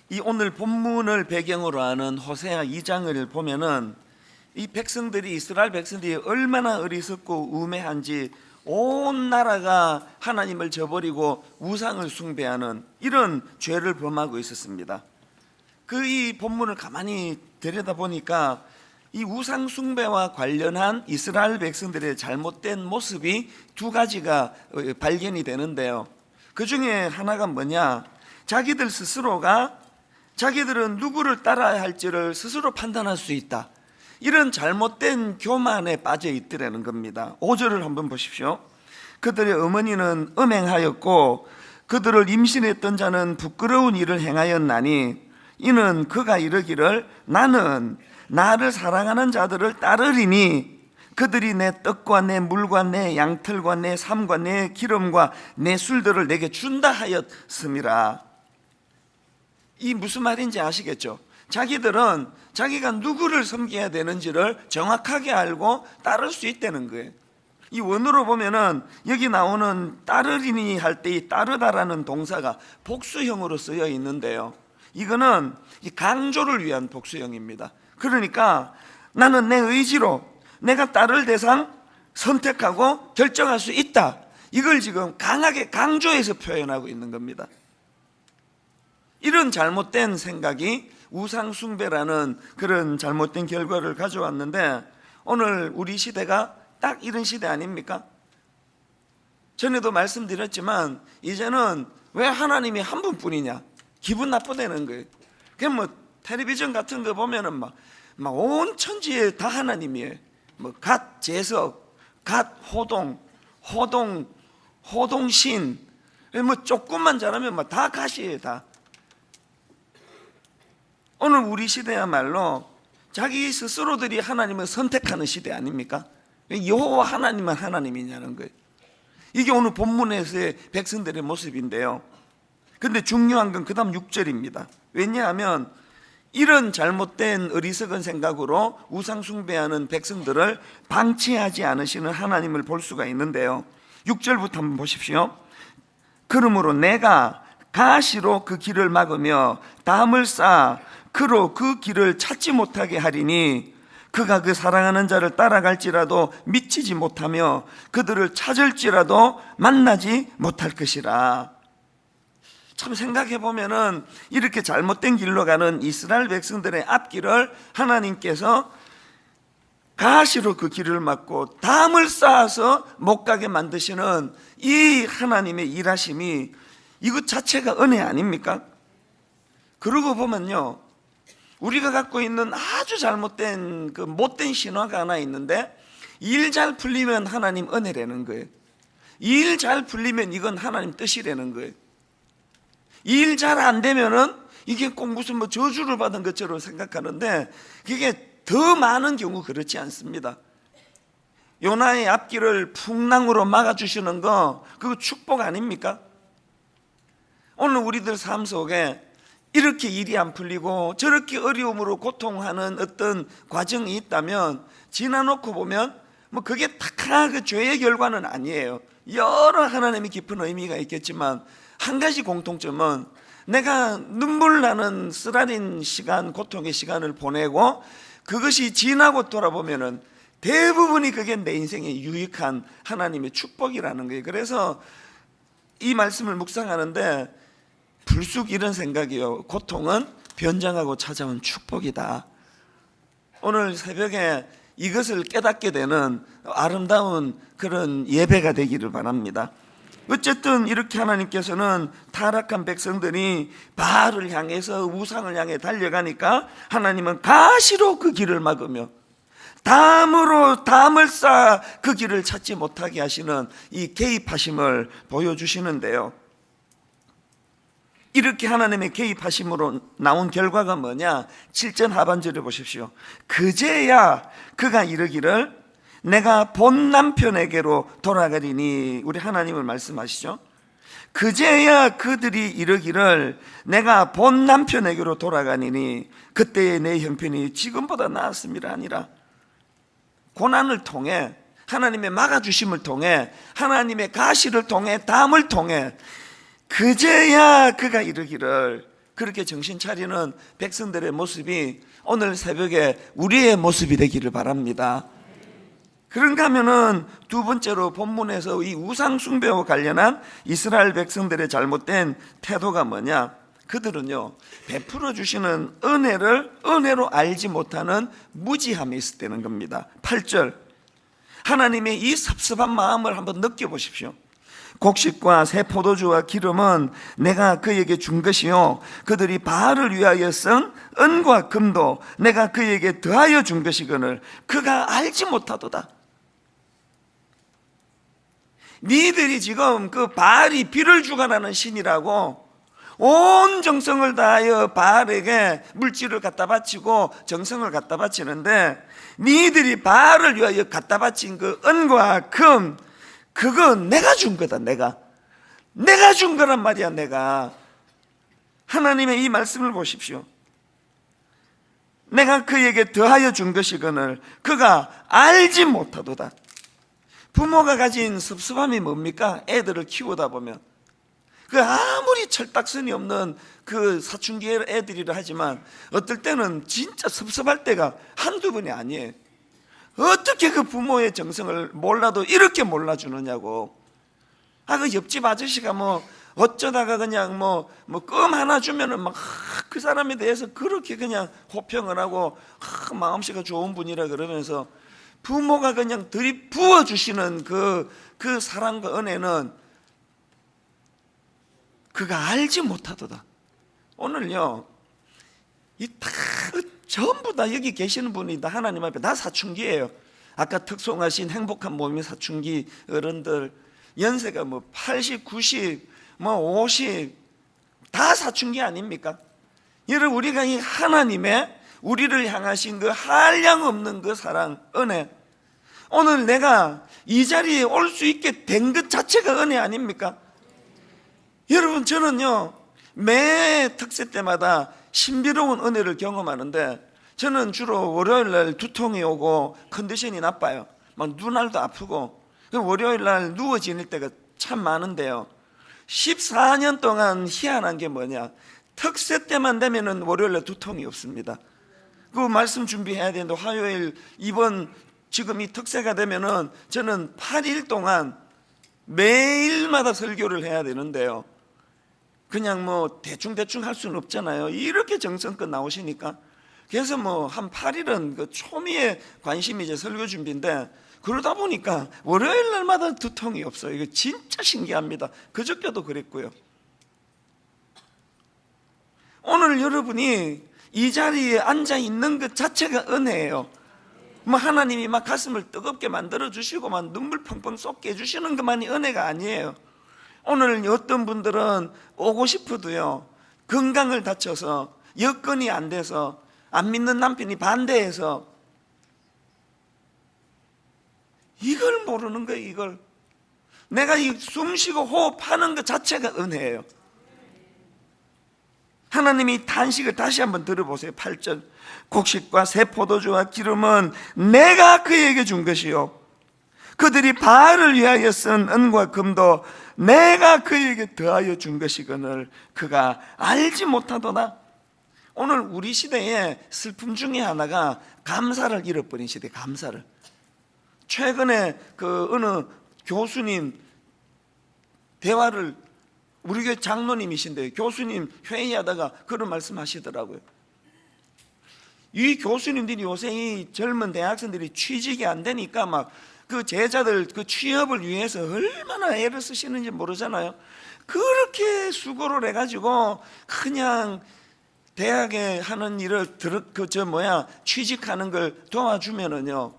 이 오늘 본문을 배경으로 하는 호세아 2장을 보면은 이 백성들이, 이스라엘 백성들이 얼마나 어리석고 우매한지 온 나라가 하나님을 저버리고 우상을 숭배하는 이런 죄를 범하고 있었습니다. 그 이 본문을 가만히 들여다보니까 이 우상 숭배와 관련한 이스라엘 백성들의 잘못된 모습이 두 가지가 발견이 되는데요. 그 중에 하나가 뭐냐? 자기들 스스로가 자기들은 누구를 따라야 할지를 스스로 판단할 수 있다, 이런 잘못된 교만에 빠져 있더라는 겁니다. 5절을 한번 보십시오. 그들의 어머니는 음행하였고 그들을 임신했던 자는 부끄러운 일을 행하였나니 이는 그가 이르기를 나는 나를 사랑하는 자들을 따르리니 그들이 내 떡과 내 물과 내 양털과 내 삶과 내 기름과 내 술들을 내게 준다 하였음이라. 이 무슨 말인지 아시겠죠? 자기들은 자기가 누구를 섬겨야 되는지를 정확하게 알고 따를 수 있다는 거예요. 이 원어로 보면은 여기 나오는 따르리니 할 때 이 따르다라는 동사가 복수형으로 쓰여 있는데요, 이거는 강조를 위한 복수형입니다. 그러니까 나는 내 의지로 내가 따를 대상 선택하고 결정할 수 있다, 이걸 지금 강하게 강조해서 표현하고 있는 겁니다. 이런 잘못된 생각이 우상숭배라는 그런 잘못된 결과를 가져왔는데, 오늘 우리 시대가 딱 이런 시대 아닙니까? 전에도 말씀드렸지만 이제는 왜 하나님이 한 분뿐이냐, 기분 나쁘다는 거예요. 그냥 뭐 텔레비전 같은 거 보면은 막 온 천지에 다 하나님이에요. 뭐 갓 재석, 갓 호동신, 뭐 조금만 잘하면 막 다 갓이에요, 다. 오늘 우리 시대야말로 자기 스스로들이 하나님을 선택하는 시대 아닙니까? 여호와 하나님은 하나님이냐는 거예요. 이게 오늘 본문에서의 백성들의 모습인데요, 근데 중요한 건 그 다음 6절입니다. 왜냐하면 이런 잘못된 어리석은 생각으로 우상 숭배하는 백성들을 방치하지 않으시는 하나님을 볼 수가 있는데요, 6절부터 한번 보십시오. 그러므로 내가 가시로 그 길을 막으며 담을 쌓아 그로 그 길을 찾지 못하게 하리니 그가 그 사랑하는 자를 따라갈지라도 미치지 못하며 그들을 찾을지라도 만나지 못할 것이라. 참 생각해 보면은 이렇게 잘못된 길로 가는 이스라엘 백성들의 앞길을 하나님께서 가시로 그 길을 막고 담을 쌓아서 못 가게 만드시는 이 하나님의 일하심이 이것 자체가 은혜 아닙니까? 그러고 보면요, 우리가 갖고 있는 아주 잘못된 그 못된 신화가 하나 있는데, 일 잘 풀리면 하나님 은혜라는 거예요. 일 잘 풀리면 이건 하나님 뜻이라는 거예요. 일 잘 안 되면은 이게 꼭 무슨 뭐 저주를 받은 것처럼 생각하는데, 그게 더 많은 경우 그렇지 않습니다. 요나의 앞길을 풍랑으로 막아주시는 거, 그거 축복 아닙니까? 오늘 우리들 삶 속에 이렇게 일이 안 풀리고 저렇게 어려움으로 고통하는 어떤 과정이 있다면 지나놓고 보면 뭐 그게 다 그 죄의 결과는 아니에요. 여러 하나님의 깊은 의미가 있겠지만 한 가지 공통점은 내가 눈물 나는 쓰라린 시간, 고통의 시간을 보내고 그것이 지나고 돌아보면은 대부분이 그게 내 인생에 유익한 하나님의 축복이라는 거예요. 그래서 이 말씀을 묵상하는데 불쑥 이런 생각이요, 고통은 변장하고 찾아온 축복이다. 오늘 새벽에 이것을 깨닫게 되는 아름다운 그런 예배가 되기를 바랍니다. 어쨌든 이렇게 하나님께서는 타락한 백성들이 바알을 향해서 우상을 향해 달려가니까 하나님은 가시로 그 길을 막으며 담으로 담을 쌓아 그 길을 찾지 못하게 하시는 이 개입하심을 보여주시는데요, 이렇게 하나님의 개입하심으로 나온 결과가 뭐냐? 7절 하반절을 보십시오. 그제야 그가 이르기를 내가 본 남편에게로 돌아가리니. 우리 하나님을 말씀하시죠. 그제야 그들이 이르기를 내가 본 남편에게로 돌아가니니 그때의 내 형편이 지금보다 나았음이라 아니라. 고난을 통해, 하나님의 막아주심을 통해, 하나님의 가시를 통해, 담을 통해 그제야 그가 이르기를 그렇게 정신 차리는 백성들의 모습이 오늘 새벽에 우리의 모습이 되기를 바랍니다. 그런가 하면은 두 번째로 본문에서 이 우상 숭배와 관련한 이스라엘 백성들의 잘못된 태도가 뭐냐? 그들은요, 베풀어 주시는 은혜를 은혜로 알지 못하는 무지함이 있었다는 겁니다. 8절, 하나님의 이 섭섭한 마음을 한번 느껴보십시오. 곡식과 새 포도주와 기름은 내가 그에게 준 것이요, 그들이 바알을 위하여 쓴 은과 금도 내가 그에게 더하여 준 것이거늘 그가 알지 못하도다. 니들이 지금 그 바알이 비를 주가라는 신이라고 온 정성을 다하여 바알에게 물질을 갖다 바치고 정성을 갖다 바치는데, 니들이 바알을 위하여 갖다 바친 그 은과 금, 그건 내가 준 거다. 내가 준 거란 말이야. 내가. 하나님의 이 말씀을 보십시오. 내가 그에게 더하여 준 것이거늘 그가 알지 못하도다. 부모가 가진 섭섭함이 뭡니까? 애들을 키우다 보면 그 아무리 철딱선이 없는 그 사춘기 애들이라 하지만 어떨 때는 진짜 섭섭할 때가 한두 번이 아니에요. 어떻게 그 부모의 정성을 몰라도 이렇게 몰라주느냐고. 그 옆집 아저씨가 어쩌다가 그냥 껌 하나 주면은 막 그 사람에 대해서 그렇게 그냥 호평을 하고 마음씨가 좋은 분이라 그러면서 부모가 그냥 들이부어 주시는 그 사랑과 은혜는 그가 알지 못하도다. 오늘요, 이 다 전부 다 여기 계시는 분이 다 하나님 앞에 다 사춘기예요. 아까 특송하신 행복한 몸이 사춘기 어른들 연세가 80, 90, 50 다 사춘기 아닙니까? 여러분, 우리가 이 하나님의 우리를 향하신 그 한량없는 그 사랑, 은혜, 오늘 내가 이 자리에 올 수 있게 된 것 자체가 은혜 아닙니까? 여러분, 저는요 매 특세 때마다 신비로운 은혜를 경험하는데, 저는 주로 월요일날 두통이 오고 컨디션이 나빠요. 막 눈알도 아프고 월요일날 누워 지낼 때가 참 많은데요, 14년 동안 희한한 게 뭐냐, 특세 때만 되면은 월요일날 두통이 없습니다. 그 말씀 준비해야 되는데 화요일 이번 지금 이 특세가 되면은 저는 8일 동안 매일마다 설교를 해야 되는데요, 그냥 대충 할 수는 없잖아요. 이렇게 정성껏 나오시니까. 그래서 한 8일은 그 초미의 관심이 이제 설교 준비인데, 그러다 보니까 월요일 날마다 두통이 없어요. 이거 진짜 신기합니다. 그저께도 그랬고요. 오늘 여러분이 이 자리에 앉아 있는 것 자체가 은혜예요. 하나님이 막 가슴을 뜨겁게 만들어 주시고 막 눈물 펑펑 쏟게 해주시는 것만이 은혜가 아니에요. 오늘 어떤 분들은 오고 싶어도요, 건강을 다쳐서 여건이 안 돼서 안 믿는 남편이 반대해서 이걸 모르는 거예요. 이걸 내가 이 숨쉬고 호흡하는 것 자체가 은혜예요. 하나님이 단식을 다시 한번 들어보세요. 8절, 곡식과 새 포도주와 기름은 내가 그에게 준 것이요, 그들이 바알을 위하여 쓴 은과 금도 내가 그에게 더하여 준 것이거늘 그가 알지 못하도다. 오늘 우리 시대의 슬픔 중에 하나가 감사를 잃어버린 시대. 감사를. 최근에 그 어느 교수님 대화를, 우리 교회 장로님이신데 교수님 회의하다가 그런 말씀 하시더라고요. 이 교수님들이 요새 이 젊은 대학생들이 취직이 안 되니까 막 그 제자들 그 취업을 위해서 얼마나 애를 쓰시는지 모르잖아요. 그렇게 수고를 해가지고 그냥 대학에 하는 일을 취직하는 걸 도와주면은요,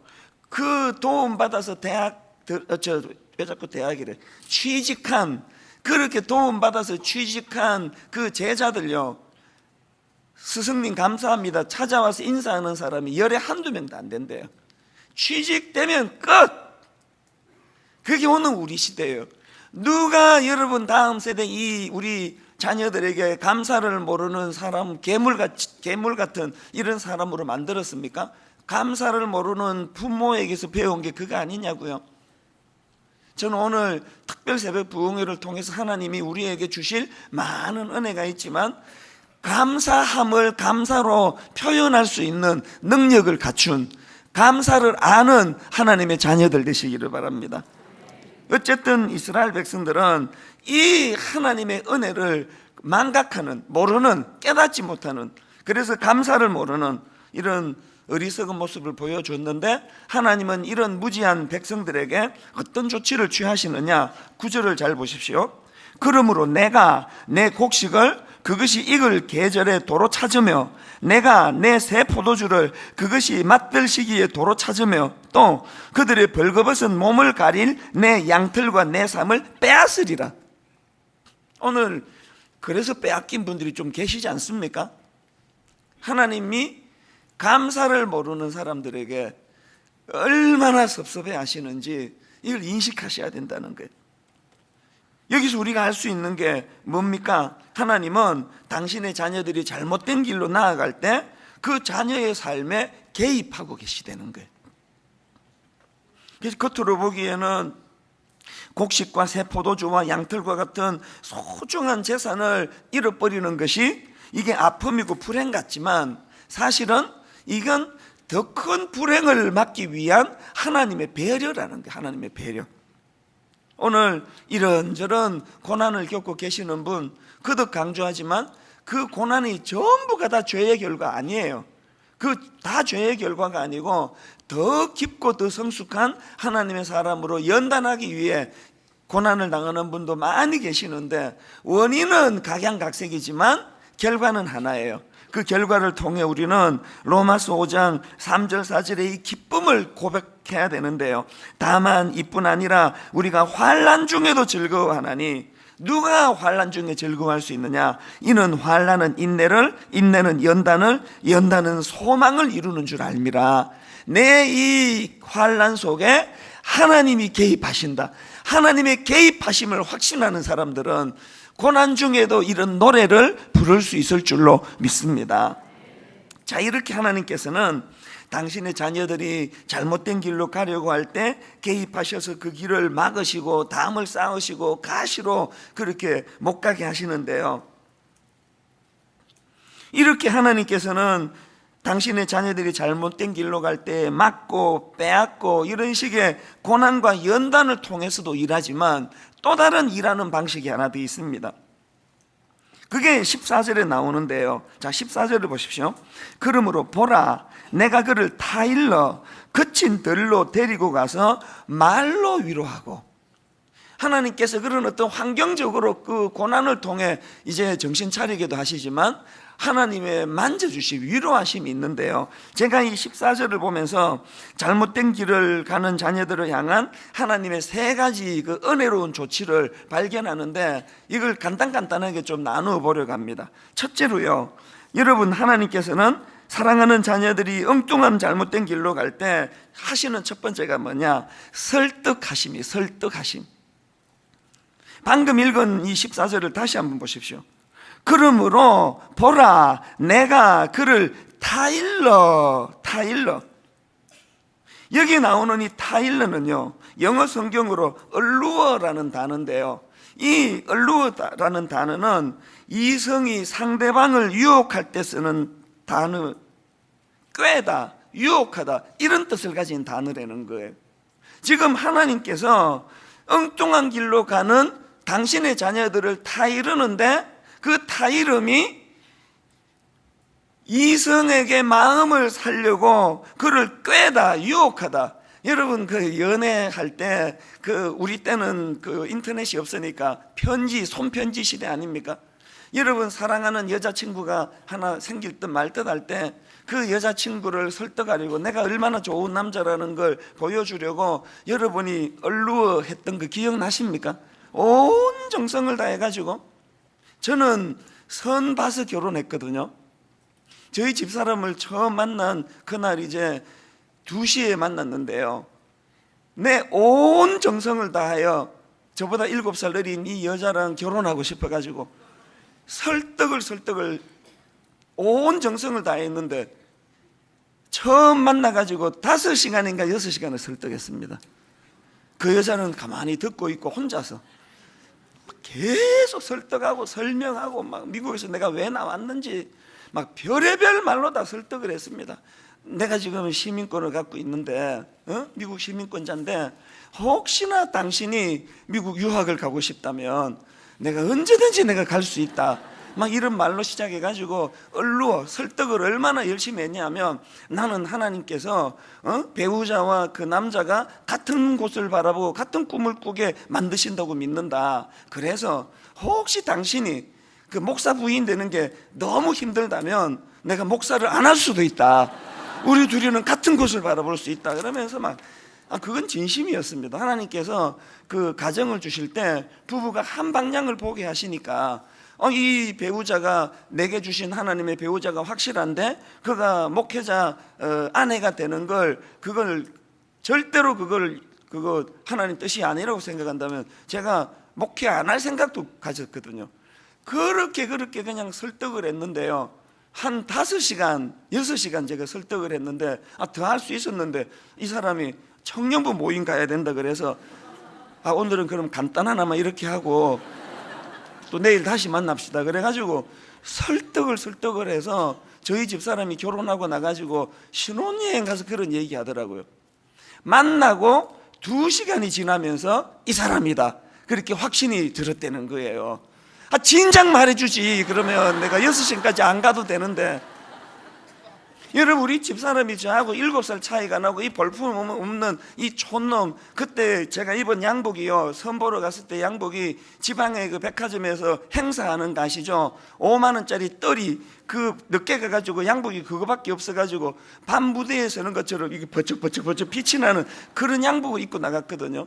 그 도움 받아서 왜 자꾸 대학이래, 그렇게 도움 받아서 취직한 그 제자들요, 스승님 감사합니다 찾아와서 인사하는 사람이 열에 한두 명도 안 된대요. 취직되면 끝. 그게 오늘 우리 시대예요. 누가 여러분 다음 세대 이 우리 자녀들에게 감사를 모르는 사람, 괴물 같은 이런 사람으로 만들었습니까? 감사를 모르는 부모에게서 배운 게 그거 아니냐고요. 저는 오늘 특별 새벽 부흥회를 통해서 하나님이 우리에게 주실 많은 은혜가 있지만 감사함을 감사로 표현할 수 있는 능력을 갖춘, 감사를 아는 하나님의 자녀들 되시기를 바랍니다. 어쨌든 이스라엘 백성들은 이 하나님의 은혜를 망각하는, 모르는, 깨닫지 못하는, 그래서 감사를 모르는 이런 어리석은 모습을 보여줬는데, 하나님은 이런 무지한 백성들에게 어떤 조치를 취하시느냐. 9절을 잘 보십시오. 그러므로 내가 내 곡식을 그것이 익을 계절에 도로 찾으며, 내가 내 새 포도주를 그것이 맛들 시기에 도로 찾으며, 또 그들의 벌거벗은 몸을 가릴 내 양털과 내 삶을 빼앗으리라. 오늘 그래서 빼앗긴 분들이 좀 계시지 않습니까? 하나님이 감사를 모르는 사람들에게 얼마나 섭섭해 하시는지 이걸 인식하셔야 된다는 거예요. 여기서 우리가 할 수 있는 게 뭡니까? 하나님은 당신의 자녀들이 잘못된 길로 나아갈 때 그 자녀의 삶에 개입하고 계시다는 거예요. 그래서 겉으로 보기에는 곡식과 새 포도주와 양털과 같은 소중한 재산을 잃어버리는 것이 이게 아픔이고 불행 같지만, 사실은 이건 더 큰 불행을 막기 위한 하나님의 배려라는 거예요. 하나님의 배려. 오늘 이런저런 고난을 겪고 계시는 분 거듭 강조하지만, 그 고난이 전부가 다 죄의 결과 아니에요. 그 다 죄의 결과가 아니고 더 깊고 더 성숙한 하나님의 사람으로 연단하기 위해 고난을 당하는 분도 많이 계시는데, 원인은 각양각색이지만 결과는 하나예요. 그 결과를 통해 우리는 로마서 5장 3절 4절의 이 기쁨을 고백해야 되는데요. 다만 이뿐 아니라 우리가 환난 중에도 즐거워하나니. 누가 환난 중에 즐거워할 수 있느냐? 이는 환난은 인내를, 인내는 연단을, 연단은 소망을 이루는 줄 알미라. 내 이 환난 속에 하나님이 개입하신다. 하나님의 개입하심을 확신하는 사람들은 고난 중에도 이런 노래를 부를 수 있을 줄로 믿습니다. 자, 이렇게 하나님께서는 당신의 자녀들이 잘못된 길로 가려고 할 때 개입하셔서 그 길을 막으시고 담을 쌓으시고 가시로 그렇게 못 가게 하시는데요, 이렇게 하나님께서는 당신의 자녀들이 잘못된 길로 갈 때 막고 빼앗고 이런 식의 고난과 연단을 통해서도 일하지만, 또 다른 일하는 방식이 하나 더 있습니다. 그게 14절에 나오는데요. 자, 14절을 보십시오. 그러므로 보라, 내가 그를 타일러 거친 들로 데리고 가서 말로 위로하고. 하나님께서 그런 어떤 환경적으로 그 고난을 통해 이제 정신 차리게도 하시지만, 하나님의 만져주시 위로하심이 있는데요, 제가 이 14절을 보면서 잘못된 길을 가는 자녀들을 향한 하나님의 세 가지 그 은혜로운 조치를 발견하는데, 이걸 간단하게 좀 나누어 보려고 합니다. 첫째로요, 여러분, 하나님께서는 사랑하는 자녀들이 엉뚱한 잘못된 길로 갈 때 하시는 첫 번째가 뭐냐? 설득하심이. 설득하심. 방금 읽은 이 14절을 다시 한번 보십시오. 그러므로 보라, 내가 그를 타일러. 여기 나오는 이 타일러는요, 영어 성경으로 allure라는 단어인데요, 이 allure라는 단어는 이성이 상대방을 유혹할 때 쓰는 단어, 꾀다, 유혹하다, 이런 뜻을 가진 단어라는 거예요. 지금 하나님께서 엉뚱한 길로 가는 당신의 자녀들을 타이르는데, 그 타이름이 이성에게 마음을 살려고 그를 꾀다, 유혹하다. 여러분, 그 연애할 때 우리 때는 그 인터넷이 없으니까 편지, 손편지 시대 아닙니까? 여러분, 사랑하는 여자친구가 하나 생길 듯 말 듯 할 때 그 여자친구를 설득하려고, 내가 얼마나 좋은 남자라는 걸 보여주려고 여러분이 얼루어 했던 그 기억나십니까? 온 정성을 다해가지고. 저는 선 봐서 결혼했거든요. 저희 집사람을 처음 만난 그날 이제 2시에 만났는데요, 내 온 정성을 다하여 저보다 7살 어린 이 여자랑 결혼하고 싶어가지고 설득을 온 정성을 다했는데, 처음 만나가지고 5시간인가 6시간을 설득했습니다. 그 여자는 가만히 듣고 있고 혼자서 계속 설득하고 설명하고 막 미국에서 내가 왜 나왔는지 막 별의별 말로 다 설득을 했습니다. 내가 지금 시민권을 갖고 있는데 미국 시민권자인데 혹시나 당신이 미국 유학을 가고 싶다면 내가 언제든지 내가 갈 수 있다, 막 이런 말로 시작해가지고 설득을 얼마나 열심히 했냐면, 나는 하나님께서 배우자와 그 남자가 같은 곳을 바라보고 같은 꿈을 꾸게 만드신다고 믿는다. 그래서 혹시 당신이 그 목사 부인 되는 게 너무 힘들다면 내가 목사를 안 할 수도 있다. 우리 둘이는 같은 곳을 바라볼 수 있다. 그러면서 막 그건 진심이었습니다. 하나님께서 그 가정을 주실 때 부부가 한 방향을 보게 하시니까 이 배우자가 내게 주신 하나님의 배우자가 확실한데 그가 목회자 아내가 되는 걸 그걸 절대로 그거 하나님 뜻이 아니라고 생각한다면 제가 목회 안 할 생각도 가졌거든요. 그렇게 그냥 설득을 했는데요, 한 5시간, 6시간 제가 설득을 했는데 더 할 수 있었는데 이 사람이 청년부 모임 가야 된다 그래서 오늘은 그럼 간단하나마 이렇게 하고 또 내일 다시 만납시다 그래가지고 설득을 해서 저희 집사람이 결혼하고 나가지고 신혼여행 가서 그런 얘기 하더라고요. 만나고 2시간이 지나면서 이 사람이다 그렇게 확신이 들었다는 거예요. 진작 말해주지. 그러면 내가 6시간까지 안 가도 되는데. 여러분, 우리 집사람이 저하고 7살 차이가 나고 이 볼품 없는 이 촌놈, 그때 제가 입은 양복이요, 선보러 갔을 때 양복이 지방의 그 백화점에서 행사하는 거 아시죠? 5만 원짜리 떨이 그 늦게 가가지고 양복이 그거밖에 없어가지고 밤 무대에 서는 것처럼 이게 버쩍 빛이 나는 그런 양복을 입고 나갔거든요.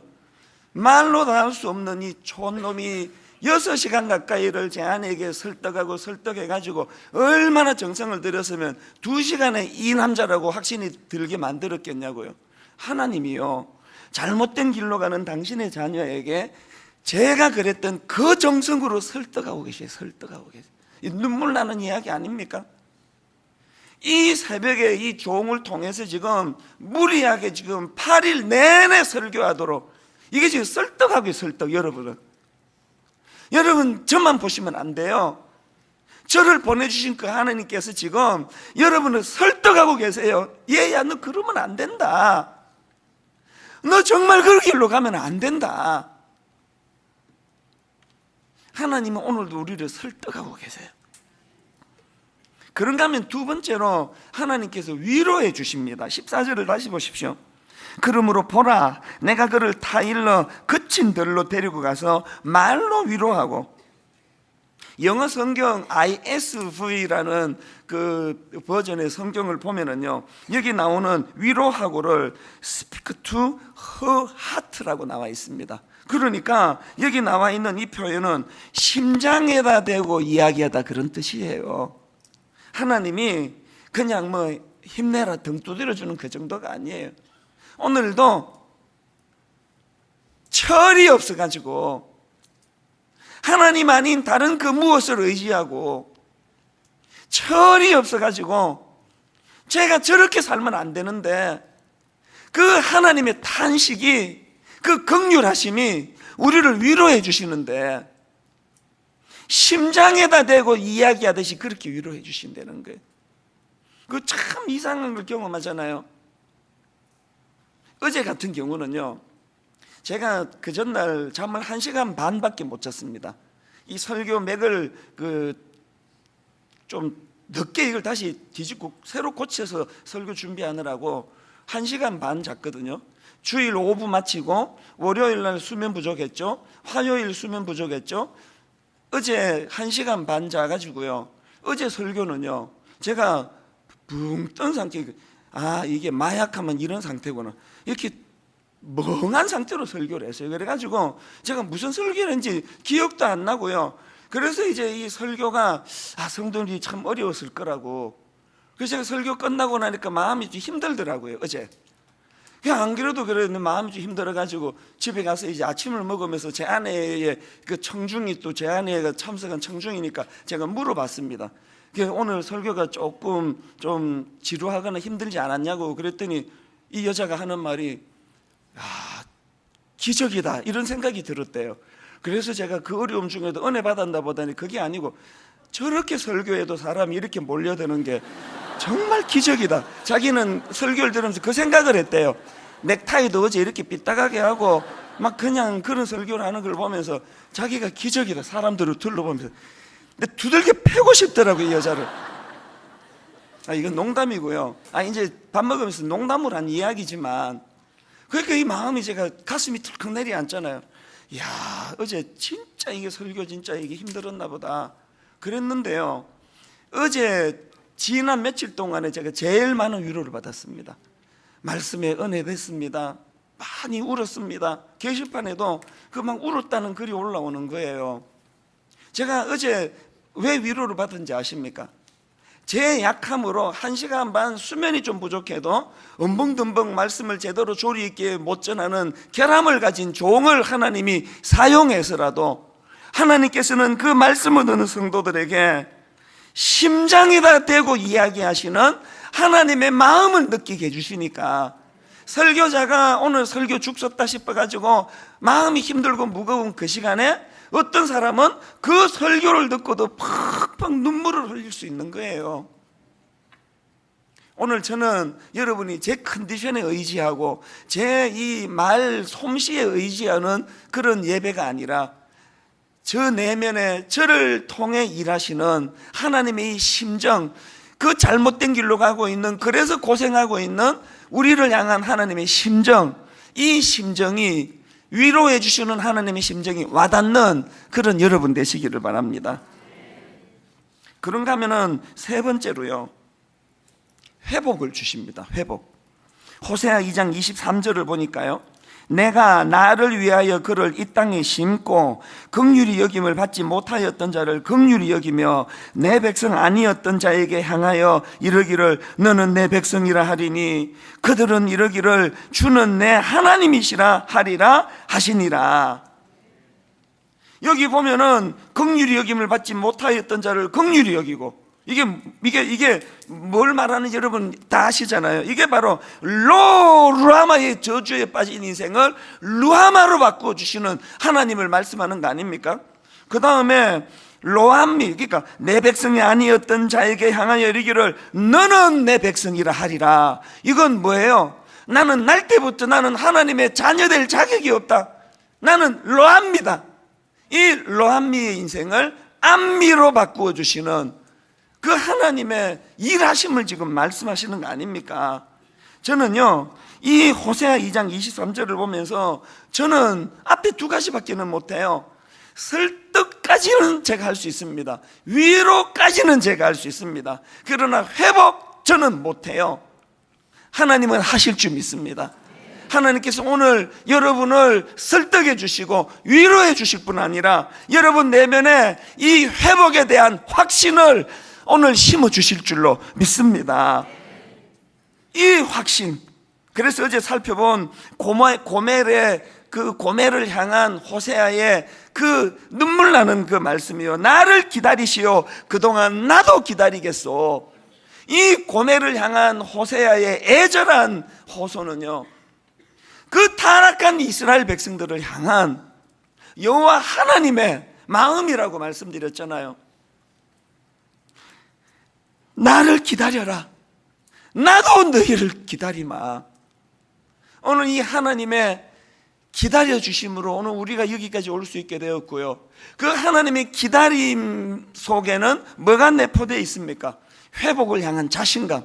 말로 다 할 수 없는 이 촌놈이 6시간 가까이를 제 아내에게 설득해가지고 얼마나 정성을 들였으면 2시간에 이 남자라고 확신이 들게 만들었겠냐고요. 하나님이요, 잘못된 길로 가는 당신의 자녀에게 제가 그랬던 그 정성으로 설득하고 계세요. 눈물 나는 이야기 아닙니까? 이 새벽에 이 종을 통해서 지금 무리하게 지금 8일 내내 설교하도록, 이게 지금 설득하고 설득. 여러분 저만 보시면 안 돼요. 저를 보내주신 그 하나님께서 지금 여러분을 설득하고 계세요. 얘야, 너 그러면 안 된다. 너 정말 그 길로 가면 안 된다. 하나님은 오늘도 우리를 설득하고 계세요. 그런가 하면 두 번째로 하나님께서 위로해 주십니다. 14절을 다시 보십시오. 그러므로 보라, 내가 그를 타일러 거친 들로 데리고 가서 말로 위로하고. 영어 성경 ISV라는 그 버전의 성경을 보면은요, 여기 나오는 위로하고를 speak to her heart라고 나와 있습니다. 그러니까 여기 나와 있는 이 표현은 심장에다 대고 이야기하다 그런 뜻이에요. 하나님이 그냥 뭐 힘내라 등 두드려주는 그 정도가 아니에요. 오늘도 철이 없어가지고 하나님 아닌 다른 그 무엇을 의지하고 철이 없어가지고 제가 저렇게 살면 안 되는데 그 하나님의 탄식이, 그 긍휼하심이 우리를 위로해 주시는데 심장에다 대고 이야기하듯이 그렇게 위로해 주신다는 거예요. 그 참 이상한 걸 경험하잖아요. 어제 같은 경우는요, 제가 그 전날 잠을 1시간 반밖에 못 잤습니다. 이 설교 맥을 좀 늦게 이걸 다시 뒤집고 새로 고쳐서 설교 준비하느라고 1시간 반 잤거든요. 주일 오후 마치고 월요일 날 수면 부족했죠. 화요일 수면 부족했죠. 어제 1시간 반 자가지고요, 어제 설교는요, 제가 붕 뜬 상태, 이게 마약하면 이런 상태구나, 이렇게 멍한 상태로 설교를 했어요. 그래가지고 제가 무슨 설교를 했는지 기억도 안 나고요. 그래서 이제 이 설교가 성도들이 참 어려웠을 거라고, 그래서 제가 설교 끝나고 나니까 마음이 좀 힘들더라고요. 어제 그냥 안 그래도 그랬는데 마음이 좀 힘들어가지고 집에 가서 이제 아침을 먹으면서 제 아내의 그 청중이, 또 제 아내가 참석한 청중이니까 제가 물어봤습니다. 오늘 설교가 조금 좀 지루하거나 힘들지 않았냐고 그랬더니 이 여자가 하는 말이 기적이다 이런 생각이 들었대요. 그래서 제가 그 어려움 중에도 은혜 받았나 보다니 그게 아니고 저렇게 설교해도 사람이 이렇게 몰려드는 게 정말 기적이다. 자기는 설교를 들으면서 그 생각을 했대요. 넥타이도 어제 이렇게 삐딱하게 하고 막 그냥 그런 설교를 하는 걸 보면서 자기가 기적이다. 사람들을 둘러보면서. 근데 두들겨 패고 싶더라고요, 이 여자를. 이건 농담이고요. 이제 밥 먹으면서 농담을 한 이야기지만 그러니까 이 마음이 제가 가슴이 털컥 내려앉잖아요. 이야, 어제 진짜 이게 설교 진짜 이게 힘들었나 보다 그랬는데요. 어제 지난 며칠 동안에 제가 제일 많은 위로를 받았습니다. 말씀에 은혜 뵀습니다. 많이 울었습니다. 게시판에도 그 막 울었다는 글이 올라오는 거예요. 제가 어제 왜 위로를 받은지 아십니까? 제 약함으로 1시간 반 수면이 좀 부족해도 엄벙덤벙 말씀을 제대로 조리 있게 못 전하는 결함을 가진 종을 하나님이 사용해서라도 하나님께서는 그 말씀을 듣는 성도들에게 심장에다 대고 이야기하시는 하나님의 마음을 느끼게 해주시니까, 설교자가 오늘 설교 죽 썼다 싶어가지고 마음이 힘들고 무거운 그 시간에 어떤 사람은 그 설교를 듣고도 팍팍 눈물을 흘릴 수 있는 거예요. 오늘 저는 여러분이 제 컨디션에 의지하고 제 이 말 솜씨에 의지하는 그런 예배가 아니라 저 내면에 저를 통해 일하시는 하나님의 이 심정, 그 잘못된 길로 가고 있는, 그래서 고생하고 있는 우리를 향한 하나님의 심정, 이 심정이 위로해 주시는 하나님의 심정이 와닿는 그런 여러분 되시기를 바랍니다. 그런가 하면은 세 번째로요, 회복을 주십니다. 회복. 호세아 2장 23절을 보니까요, 내가 나를 위하여 그를 이 땅에 심고 긍휼히 여김을 받지 못하였던 자를 긍휼히 여기며 내 백성 아니었던 자에게 향하여 이르기를 너는 내 백성이라 하리니 그들은 이르기를 주는 내 하나님이시라 하리라 하시니라. 여기 보면은 긍휼히 여김을 받지 못하였던 자를 긍휼히 여기고, 이게 뭘 말하는지 여러분 다 아시잖아요. 이게 바로 루하마의 저주에 빠진 인생을 루하마로 바꿔주시는 하나님을 말씀하는 거 아닙니까? 그 다음에 로함미, 그러니까 내 백성이 아니었던 자에게 향하여 이르기를 너는 내 백성이라 하리라. 이건 뭐예요? 나는 날 때부터 나는 하나님의 자녀 될 자격이 없다. 나는 로함미다. 이 로함미의 인생을 암미로 바꾸어 주시는 그 하나님의 일하심을 지금 말씀하시는 거 아닙니까? 저는요, 이 호세아 2장 23절을 보면서 저는 앞에 두 가지밖에는 못해요. 설득까지는 제가 할 수 있습니다. 위로까지는 제가 할 수 있습니다. 그러나 회복 저는 못해요. 하나님은 하실 줄 믿습니다. 하나님께서 오늘 여러분을 설득해 주시고 위로해 주실 뿐 아니라 여러분 내면에 이 회복에 대한 확신을 오늘 심어 주실 줄로 믿습니다. 이 확신. 그래서 어제 살펴본 고멜의 그 고멜을 향한 호세아의 그 눈물 나는 그 말씀이요, 나를 기다리시오 그동안 나도 기다리겠소. 이 고멜을 향한 호세아의 애절한 호소는요, 그 타락한 이스라엘 백성들을 향한 여호와 하나님의 마음이라고 말씀드렸잖아요. 나를 기다려라. 나도 너희를 기다리마. 오늘 이 하나님의 기다려주심으로 오늘 우리가 여기까지 올 수 있게 되었고요, 그 하나님의 기다림 속에는 뭐가 내포되어 있습니까? 회복을 향한 자신감.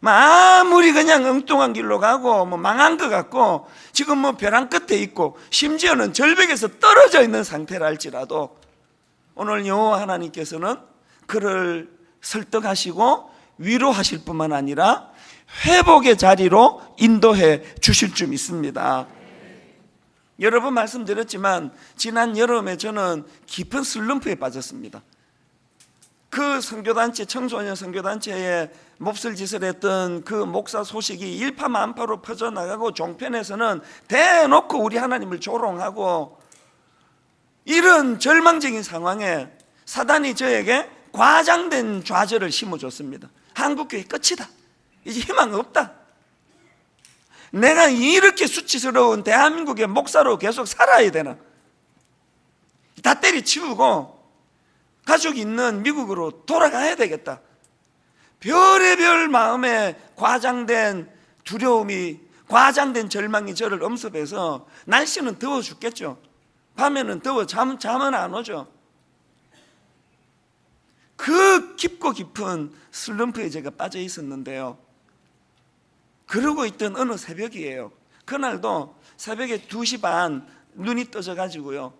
아무리 그냥 엉뚱한 길로 가고 망한 것 같고 지금 벼랑 끝에 있고 심지어는 절벽에서 떨어져 있는 상태라 할지라도 오늘 여호와 하나님께서는 그를 설득하시고 위로하실 뿐만 아니라 회복의 자리로 인도해 주실 줄 믿습니다. 여러 번 말씀드렸지만 지난 여름에 저는 깊은 슬럼프에 빠졌습니다. 그 선교단체, 청소년 선교단체에 몹쓸 짓을 했던 그 목사 소식이 일파만파로 퍼져나가고 종편에서는 대놓고 우리 하나님을 조롱하고, 이런 절망적인 상황에 사단이 저에게 과장된 좌절을 심어줬습니다. 한국교회 끝이다. 이제 희망 없다. 내가 이렇게 수치스러운 대한민국의 목사로 계속 살아야 되나? 때려치우고 가족이 있는 미국으로 돌아가야 되겠다. 별의별 마음에 과장된 두려움이, 과장된 절망이 저를 엄습해서 날씨는 더워 죽겠죠. 밤에는 더워 잠은 안 오죠. 그 깊고 깊은 슬럼프에 제가 빠져 있었는데요, 그러고 있던 어느 새벽이에요. 그날도 새벽에 2시 반 눈이 떠져 가지고요,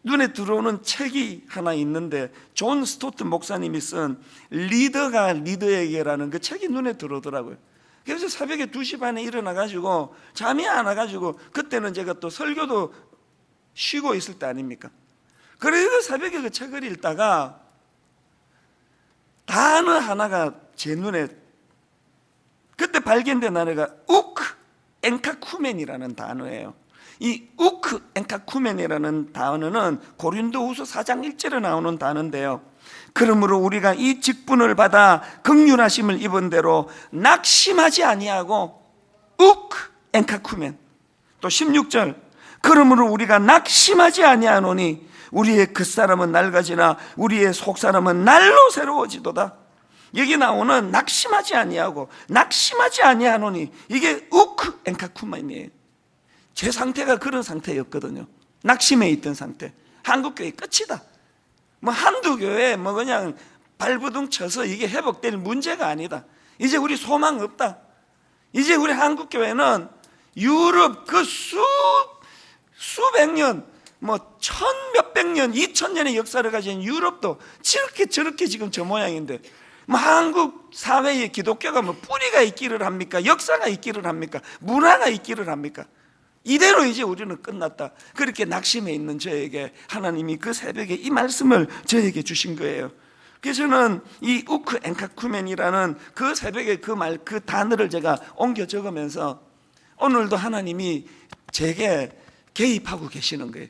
눈에 들어오는 책이 하나 있는데 존 스토트 목사님이 쓴 리더가 리더에게라는 그 책이 눈에 들어오더라고요. 그래서 새벽에 2시 반에 일어나 가지고 잠이 안 와가지고, 그때는 제가 또 설교도 쉬고 있을 때 아닙니까? 그래서 새벽에 그 책을 읽다가 단어 하나가 제 눈에, 그때 발견된 단어가 우크 엔카쿠멘이라는 단어예요. 이 우크 엔카쿠멘이라는 단어는 고린도후서 4장 1절에 나오는 단어인데요, 그러므로 우리가 이 직분을 받아 긍휼하심을 입은 대로 낙심하지 아니하고, 우크 엔카쿠멘. 또 16절, 그러므로 우리가 낙심하지 아니하노니 우리의 겉사람은 낡아지나 우리의 속사람은 날로 새로워지도다. 여기 나오는 낙심하지 아니하고, 낙심하지 아니하노니, 이게 우크 엔카쿠멘이에요. 제 상태가 그런 상태였거든요. 낙심해 있던 상태. 한국교회 끝이다. 뭐 한두 교회 뭐 그냥 발버둥 쳐서 이게 회복될 문제가 아니다. 이제 우리 소망 없다. 이제 우리 한국교회는 유럽 그 수백 년, 뭐 천몇백 년, 2000년의 역사를 가진 유럽도 저렇게 지금 저 모양인데, 뭐 한국 사회에 기독교가 뭐 뿌리가 있기를 합니까? 역사가 있기를 합니까? 문화가 있기를 합니까? 이대로 이제 우리는 끝났다. 그렇게 낙심해 있는 저에게 하나님이 그 새벽에 이 말씀을 저에게 주신 거예요. 그래서 저는 이 우크 엔카쿠멘이라는 그 새벽에 그 단어를 제가 옮겨 적으면서 오늘도 하나님이 제게 개입하고 계시는 거예요.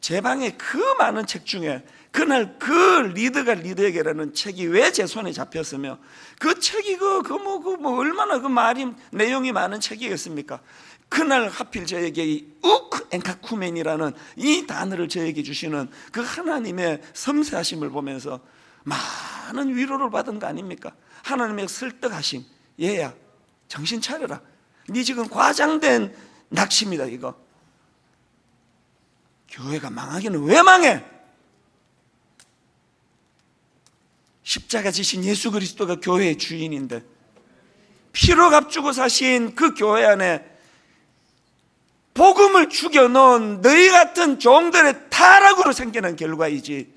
제 방에 그 많은 책 중에 그날 그 리더가 리더에게라는 책이 왜 제 손에 잡혔으며, 그 책이 얼마나 그 내용이 많은 책이겠습니까? 그날 하필 저에게 이 우크 엔카쿠멘이라는 이 단어를 저에게 주시는 그 하나님의 섬세하심을 보면서 많은 위로를 받은 거 아닙니까? 하나님의 설득하심. 얘야, 정신 차려라. 네 지금 과장된 낙심이다 이거. 교회가 망하기는 왜 망해? 십자가 지신 예수 그리스도가 교회의 주인인데, 피로 값주고 사신 그 교회 안에 복음을 죽여놓은 너희 같은 종들의 타락으로 생기는 결과이지,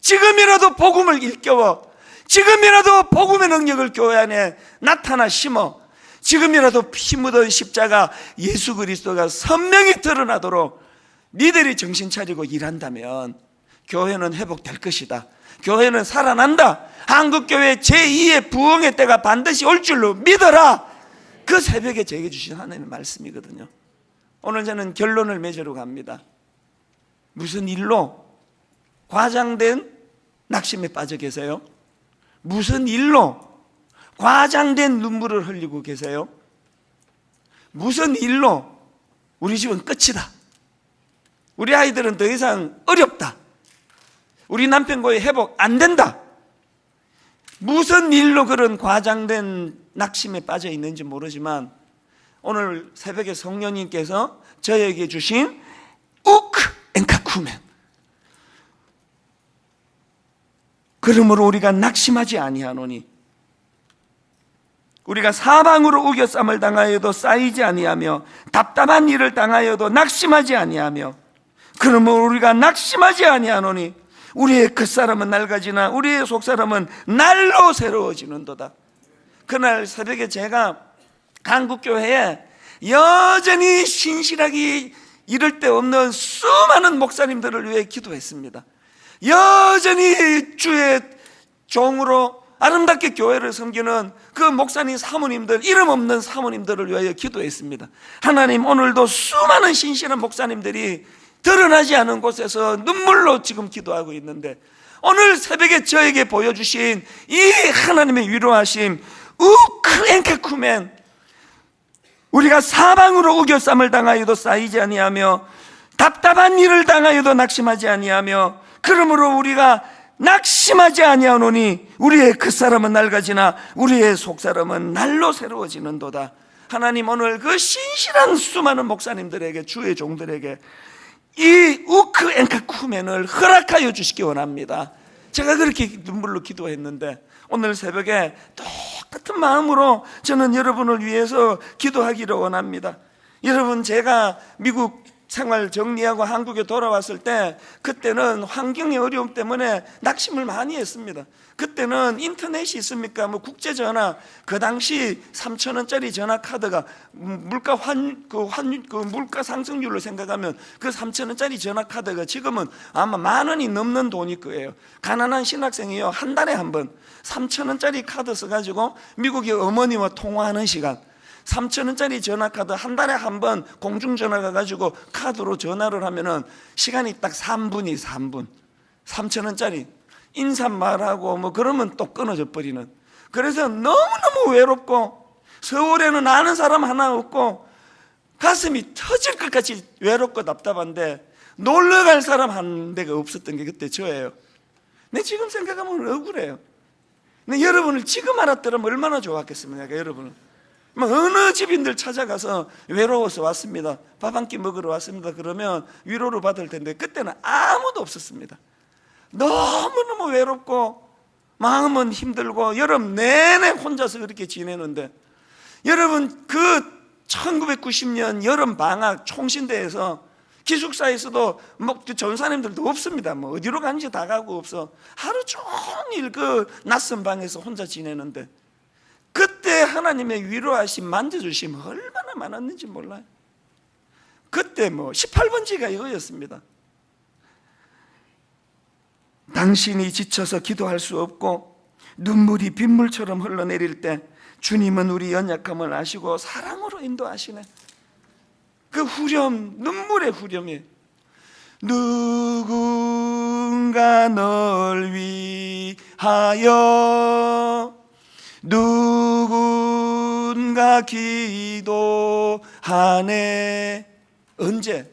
지금이라도 복음을 일깨워, 지금이라도 복음의 능력을 교회 안에 나타나 심어, 지금이라도 피 묻은 십자가 예수 그리스도가 선명히 드러나도록 니들이 정신 차리고 일한다면 교회는 회복될 것이다. 교회는 살아난다. 한국교회 제2의 부흥의 때가 반드시 올 줄로 믿어라. 그 새벽에 제게 주신 하나님의 말씀이거든요. 오늘 저는 결론을 맺으러 갑니다. 무슨 일로 과장된 낙심에 빠져 계세요? 무슨 일로 과장된 눈물을 흘리고 계세요? 무슨 일로 우리 집은 끝이다, 우리 아이들은 더 이상 어렵다, 우리 남편과의 회복 안 된다, 무슨 일로 그런 과장된 낙심에 빠져 있는지 모르지만 오늘 새벽에 성령님께서 저에게 주신 우크 엔카쿠멘, 그러므로 우리가 낙심하지 아니하노니, 우리가 사방으로 우겨쌈을 당하여도 쌓이지 아니하며 답답한 일을 당하여도 낙심하지 아니하며, 그러므로 우리가 낙심하지 아니하노니 우리의 겉사람은 낡아지나 우리의 속사람은 날로 새로워지는도다. 그날 새벽에 제가 한국교회에 여전히 신실하게 이럴 데 없는 수많은 목사님들을 위해 기도했습니다. 여전히 주의 종으로 아름답게 교회를 섬기는 그 목사님 사모님들, 이름 없는 사모님들을 위하여 기도했습니다. 하나님, 오늘도 수많은 신실한 목사님들이 드러나지 않은 곳에서 눈물로 지금 기도하고 있는데, 오늘 새벽에 저에게 보여주신 이 하나님의 위로하심, 우크 엔카쿠멘, 우리가 사방으로 우겨쌈을 당하여도 쌓이지 아니하며 답답한 일을 당하여도 낙심하지 아니하며 그러므로 우리가 낙심하지 아니하노니 우리의 겉사람은 낡아지나 우리의 속사람은 날로 새로워지는도다. 하나님, 오늘 그 신실한 수많은 목사님들에게, 주의 종들에게 이 우크 엔카쿠멘을 허락하여 주시기 원합니다. 제가 그렇게 눈물로 기도했는데 오늘 새벽에 똑같은 마음으로 저는 여러분을 위해서 기도하기를 원합니다. 여러분, 제가 미국 생활 정리하고 한국에 돌아왔을 때 그때는 환경의 어려움 때문에 낙심을 많이 했습니다. 그때는 인터넷이 있습니까? 뭐 국제전화, 그 당시 3,000원짜리 전화카드가 물가 물가 상승률로 생각하면 그 3,000원짜리 전화카드가 지금은 아마 10,000원이 넘는 돈일 거예요. 가난한 신학생이요, 한 달에 한 번 3,000원짜리 카드 써가지고 미국의 어머니와 통화하는 시간, 3,000원짜리 전화카드 한 달에 한 번 공중전화 가가지고 카드로 전화를 하면은 시간이 딱 3분이 3분. 3,000원짜리 인사말하고 뭐 그러면 또 끊어져 버리는. 그래서 너무너무 외롭고 서울에는 아는 사람 하나 없고 가슴이 터질 것 같이 외롭고 답답한데 놀러 갈 사람 한 대가 없었던 게 그때 저예요. 근데 지금 생각하면 억울해요. 근데 여러분을 지금 알았더라면 얼마나 좋았겠습니까? 여러분은 어느 집인들 찾아가서 외로워서 왔습니다, 밥 한 끼 먹으러 왔습니다 그러면 위로를 받을 텐데 그때는 아무도 없었습니다. 너무너무 외롭고 마음은 힘들고 여름 내내 혼자서 그렇게 지내는데, 여러분, 그 1990년 여름 방학 총신대에서 기숙사에서도 뭐 전사님들도 없습니다. 뭐 어디로 가는지 다 가고 없어. 하루 종일 그 낯선 방에서 혼자 지내는데 그때 하나님의 위로하심, 만져주심 얼마나 많았는지 몰라요. 그때 뭐 18번지가 이거였습니다. 당신이 지쳐서 기도할 수 없고 눈물이 빗물처럼 흘러내릴 때 주님은 우리 연약함을 아시고 사랑으로 인도하시네. 그 후렴, 눈물의 후렴이 누군가 널 위하여 누군가 기도하네. 언제?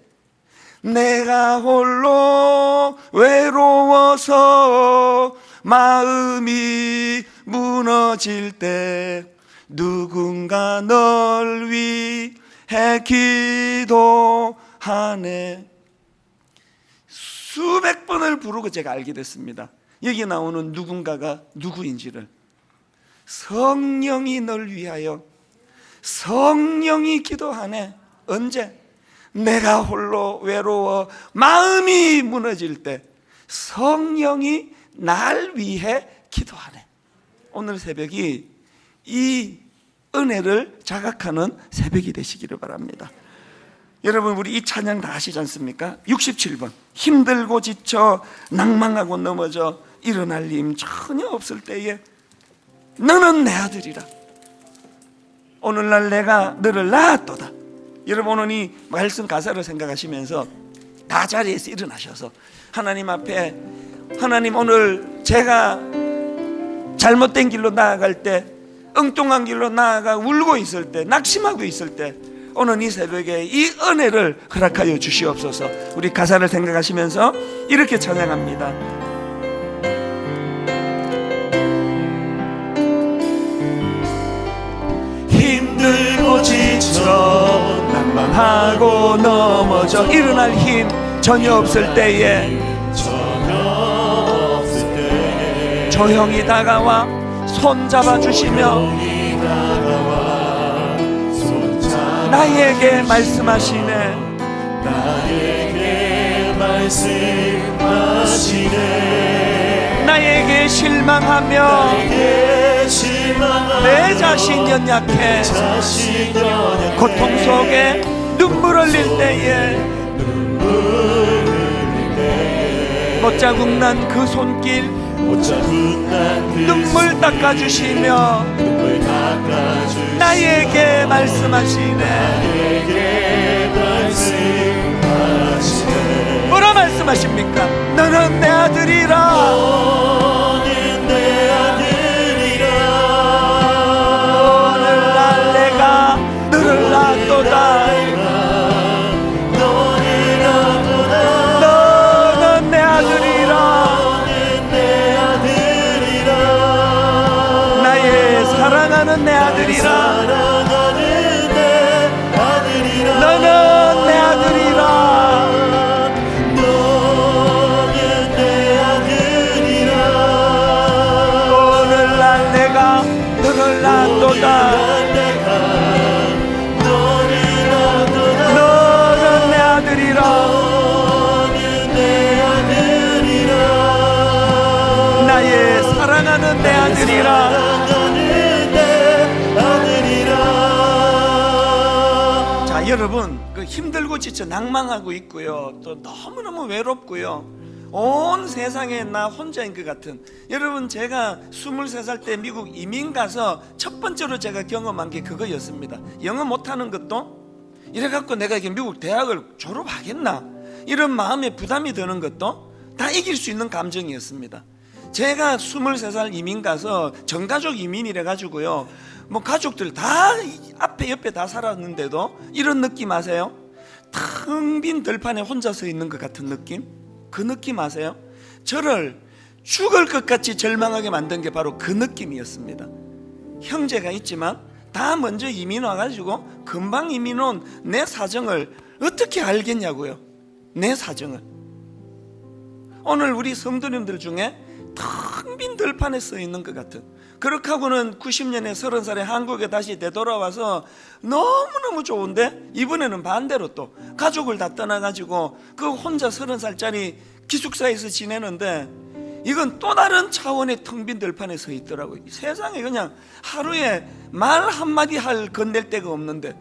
내가 홀로 외로워서 마음이 무너질 때 누군가 널 위해 기도하네. 수백 번을 부르고 제가 알게 됐습니다. 여기 나오는 누군가가 누구인지를. 성령이 널 위하여, 성령이 기도하네. 언제? 내가 홀로 외로워 마음이 무너질 때 성령이 날 위해 기도하네. 오늘 새벽이 이 은혜를 자각하는 새벽이 되시기를 바랍니다. 여러분, 우리 이 찬양 다 아시지 않습니까? 67번 힘들고 지쳐 낭망하고 넘어져 일어날 힘 전혀 없을 때에 너는 내 아들이라. 오늘날 내가 너를 낳았도다. 여러분, 오늘 이 말씀 가사를 생각하시면서 다 자리에서 일어나셔서 하나님 앞에, 하나님, 오늘 제가 잘못된 길로 나아갈 때, 엉뚱한 길로 나아가 울고 있을 때, 낙심하고 있을 때 오늘 이 새벽에 이 은혜를 허락하여 주시옵소서. 우리 가사를 생각하시면서 이렇게 찬양합니다. 힘들고 지쳐 낭만하고 넘어져 일어날 힘 전혀 없을 때에 조용히 다가와 손 잡아주시며 나에게 말씀하시네. 나에게 실망하며 내 자신 연약해 고통 속에 눈물 흘릴 때에 못자국 난 그 손길 눈물 닦아주시며 나에게 말씀하시네. 뭐라 말씀하십니까? 너는 내 아들이라. 오늘날 내가 너를 낳았다. 너는 내 아들이라. 나의 사랑하는 내 아들이라. 자, 여러분, 그 힘들고 지쳐 낭망하고 있고요, 또 너무너무 외롭고요, 온 세상에 나 혼자인 것 같은, 여러분, 제가 23살 때 미국 이민 가서 첫 번째로 제가 경험한 게 그거였습니다. 영어 못하는 것도, 이래갖고 내가 이게 미국 대학을 졸업하겠나, 이런 마음에 부담이 드는 것도 다 이길 수 있는 감정이었습니다. 제가 23살 이민 가서 전가족 이민이래 가지고요, 뭐 가족들 다 앞에 옆에 다 살았는데도 이런 느낌 아세요? 텅 빈 들판에 혼자 서 있는 것 같은 느낌? 그 느낌 아세요? 저를 죽을 것 같이 절망하게 만든 게 바로 그 느낌이었습니다. 형제가 있지만 다 먼저 이민 와가지고 금방 이민 온 내 사정을 어떻게 알겠냐고요. 내 사정을. 오늘 우리 성도님들 중에 텅 빈 들판에 서 있는 것 같은, 그렇게 하고는 90년에 30살에 한국에 다시 되돌아와서 너무너무 좋은데, 이번에는 반대로 또 가족을 다 떠나가지고 그 혼자 30살짜리 기숙사에서 지내는데, 이건 또 다른 차원의 텅 빈 들판에 서 있더라고요. 세상에 그냥 하루에 말 한마디 건넬 데가 없는데,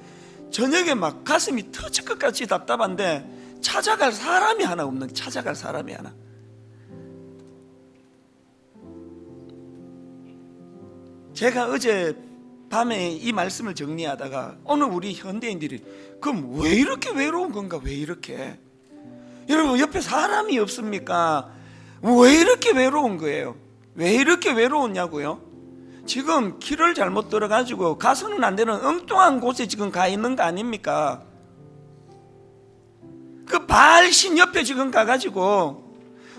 저녁에 막 가슴이 터질 것 같이 답답한데 찾아갈 사람이 하나 없는, 찾아갈 사람이 하나. 제가 어제 밤에 이 말씀을 정리하다가 오늘 우리 현대인들이 그럼 왜 이렇게 외로운 건가? 왜 이렇게? 여러분, 옆에 사람이 없습니까? 왜 이렇게 외로운 거예요? 왜 이렇게 외로웠냐고요? 지금 길을 잘못 들어가지고 가서는 안 되는 엉뚱한 곳에 지금 가 있는 거 아닙니까? 그 바알신 옆에 지금 가가지고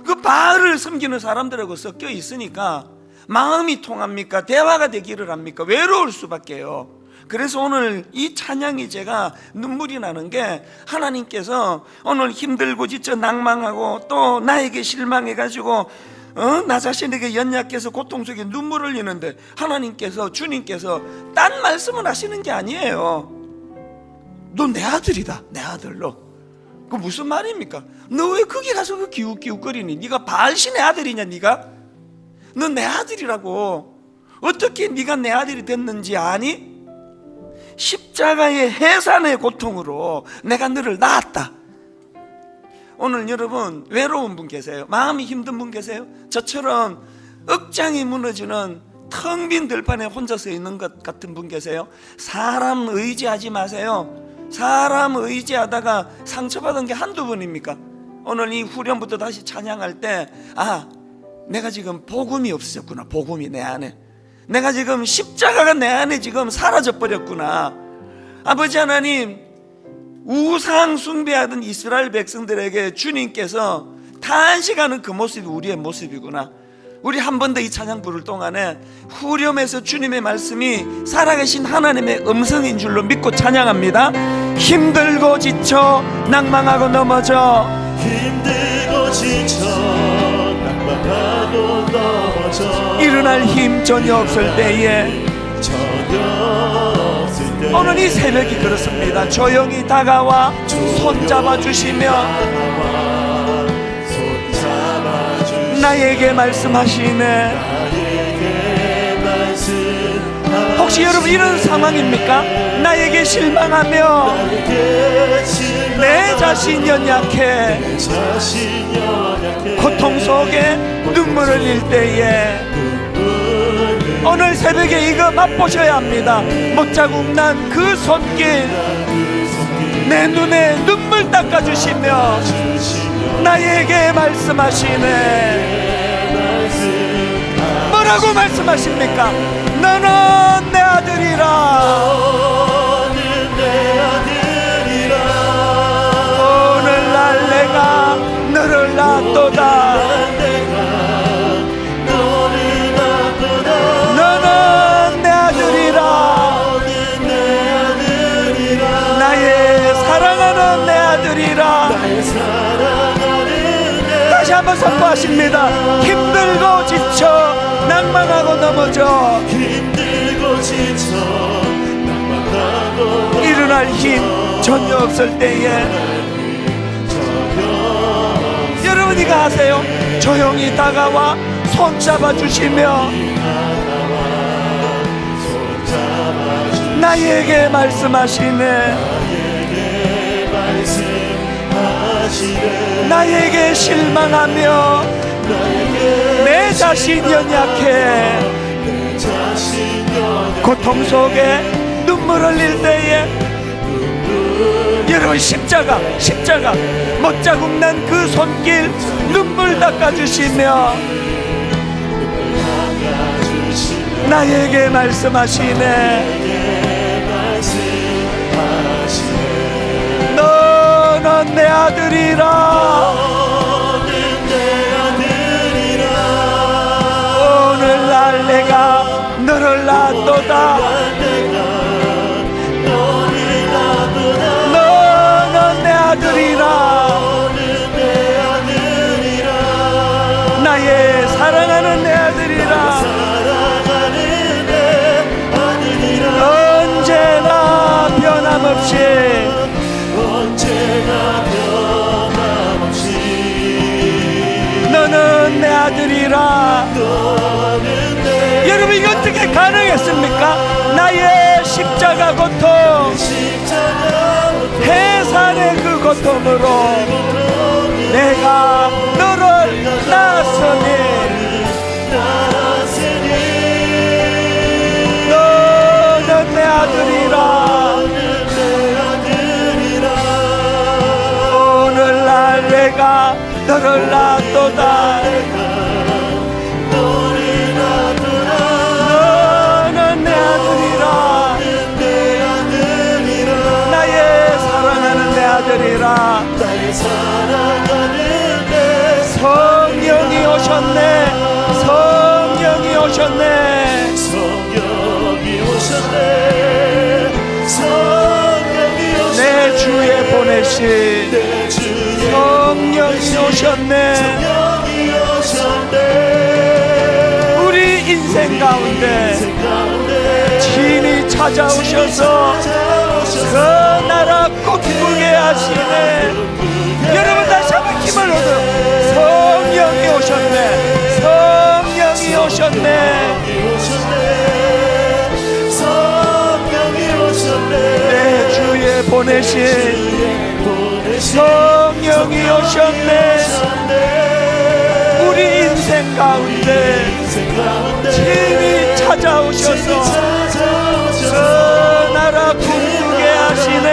그 바알을 섬기는 사람들하고 섞여 있으니까 마음이 통합니까? 대화가 되기를 합니까? 외로울 수밖에요. 그래서 오늘 이 찬양이 제가 눈물이 나는 게, 하나님께서 오늘 힘들고 지쳐 낭망하고 또 나에게 실망해가지고 나 자신에게 연약해서 고통 속에 눈물 흘리는데, 하나님께서, 주님께서 딴 말씀을 하시는 게 아니에요. 너 내 아들이다, 내 아들로. 그 무슨 말입니까? 너 왜 거기 가서 그 기웃기웃거리니? 네가 바알신의 아들이냐? 네가? 너 내 아들이라고. 어떻게 네가 내 아들이 됐는지 아니? 십자가의 해산의 고통으로 내가 너를 낳았다. 오늘 여러분, 외로운 분 계세요? 마음이 힘든 분 계세요? 저처럼 억장이 무너지는 텅 빈 들판에 혼자 서 있는 것 같은 분 계세요? 사람 의지하지 마세요. 사람 의지하다가 상처받은 게 한두 번입니까? 오늘 이 후렴부터 다시 찬양할 때, 내가 지금 복음이 없어졌구나. 복음이 내 안에, 내가 지금 십자가가 내 안에 지금 사라져버렸구나. 아버지 하나님, 우상 숭배하던 이스라엘 백성들에게 주님께서 탄식하는 그 모습이 우리의 모습이구나. 우리 한 번 더 이 찬양 부를 동안에 후렴에서 주님의 말씀이 살아계신 하나님의 음성인 줄로 믿고 찬양합니다. 힘들고 지쳐 낭망하고 넘어져, 힘들고 지쳐 낭망하고 넘어져, 일어날 힘 전혀 없을 때에, 오늘 이 새벽이 그렇습니다. 조용히 다가와 손잡아 주시며 나에게 말씀하시네. 혹시 여러분 이런 상황입니까? 나에게 실망하며 내 자신 연약해 고통 속에 눈물을 흘릴 때에, 오늘 새벽에 이거 맛보셔야 합니다. 못자국 난 그 손길, 내 눈에 눈물 닦아주시며 나에게 말씀하시네. 뭐라고 말씀하십니까? 너는 내 아들이라. 오늘날 내가 너를 낳았도다. 너는 내 아들이라. 나의 사랑하는 내 아들이라. 다시 한번 선포하십니다. 힘들고 지쳐 낭망하고 넘어져, 힘들고 지쳐 낙망하고 일어날 힘 전혀 없을 때에 여러분이가 하세요. 조용히 다가와 손 잡아주시며 나에게 말씀하시네. 나에게 실망하며 내 자신 연약해 고통 속에 눈물 흘릴 때에 여러분 십자가 못 자국 난 그 손길 눈물 닦아주시며 나에게 말씀하시네. 너는 내 아들이라. 오늘날 내가 너를 낳았도다. 너는 내 아들이라. 나의 사랑하는 내 아들이라. 언제나 변함없이 너는 내 아들이라. 여러분 이거 어떻게 가능했습니까? 나의 십자가 고통, 해산의 그 고통으로 내가 너를 낳았으니 너는 내 아들이라. 오늘날 내가 너를 낳았도다. 너는 내 아들이라. 나의 사랑하는 내 아들이라. 성령이 오셨네. 성령이 오셨네. 내 주에 보내신 성령이 오셨네. 우리 인생 가운데 친히 찾아오셔서 그 나라 꿈꾸게 하시네. 여러분 다시 한번 힘을 얻어. 성령이 오셨네. 성령이 오셨네. 내 주에 보내신 성령이 오셨네. 우리 인생 가운데 친히 찾아오셔서 그 나라 꿈꾸게 하시네.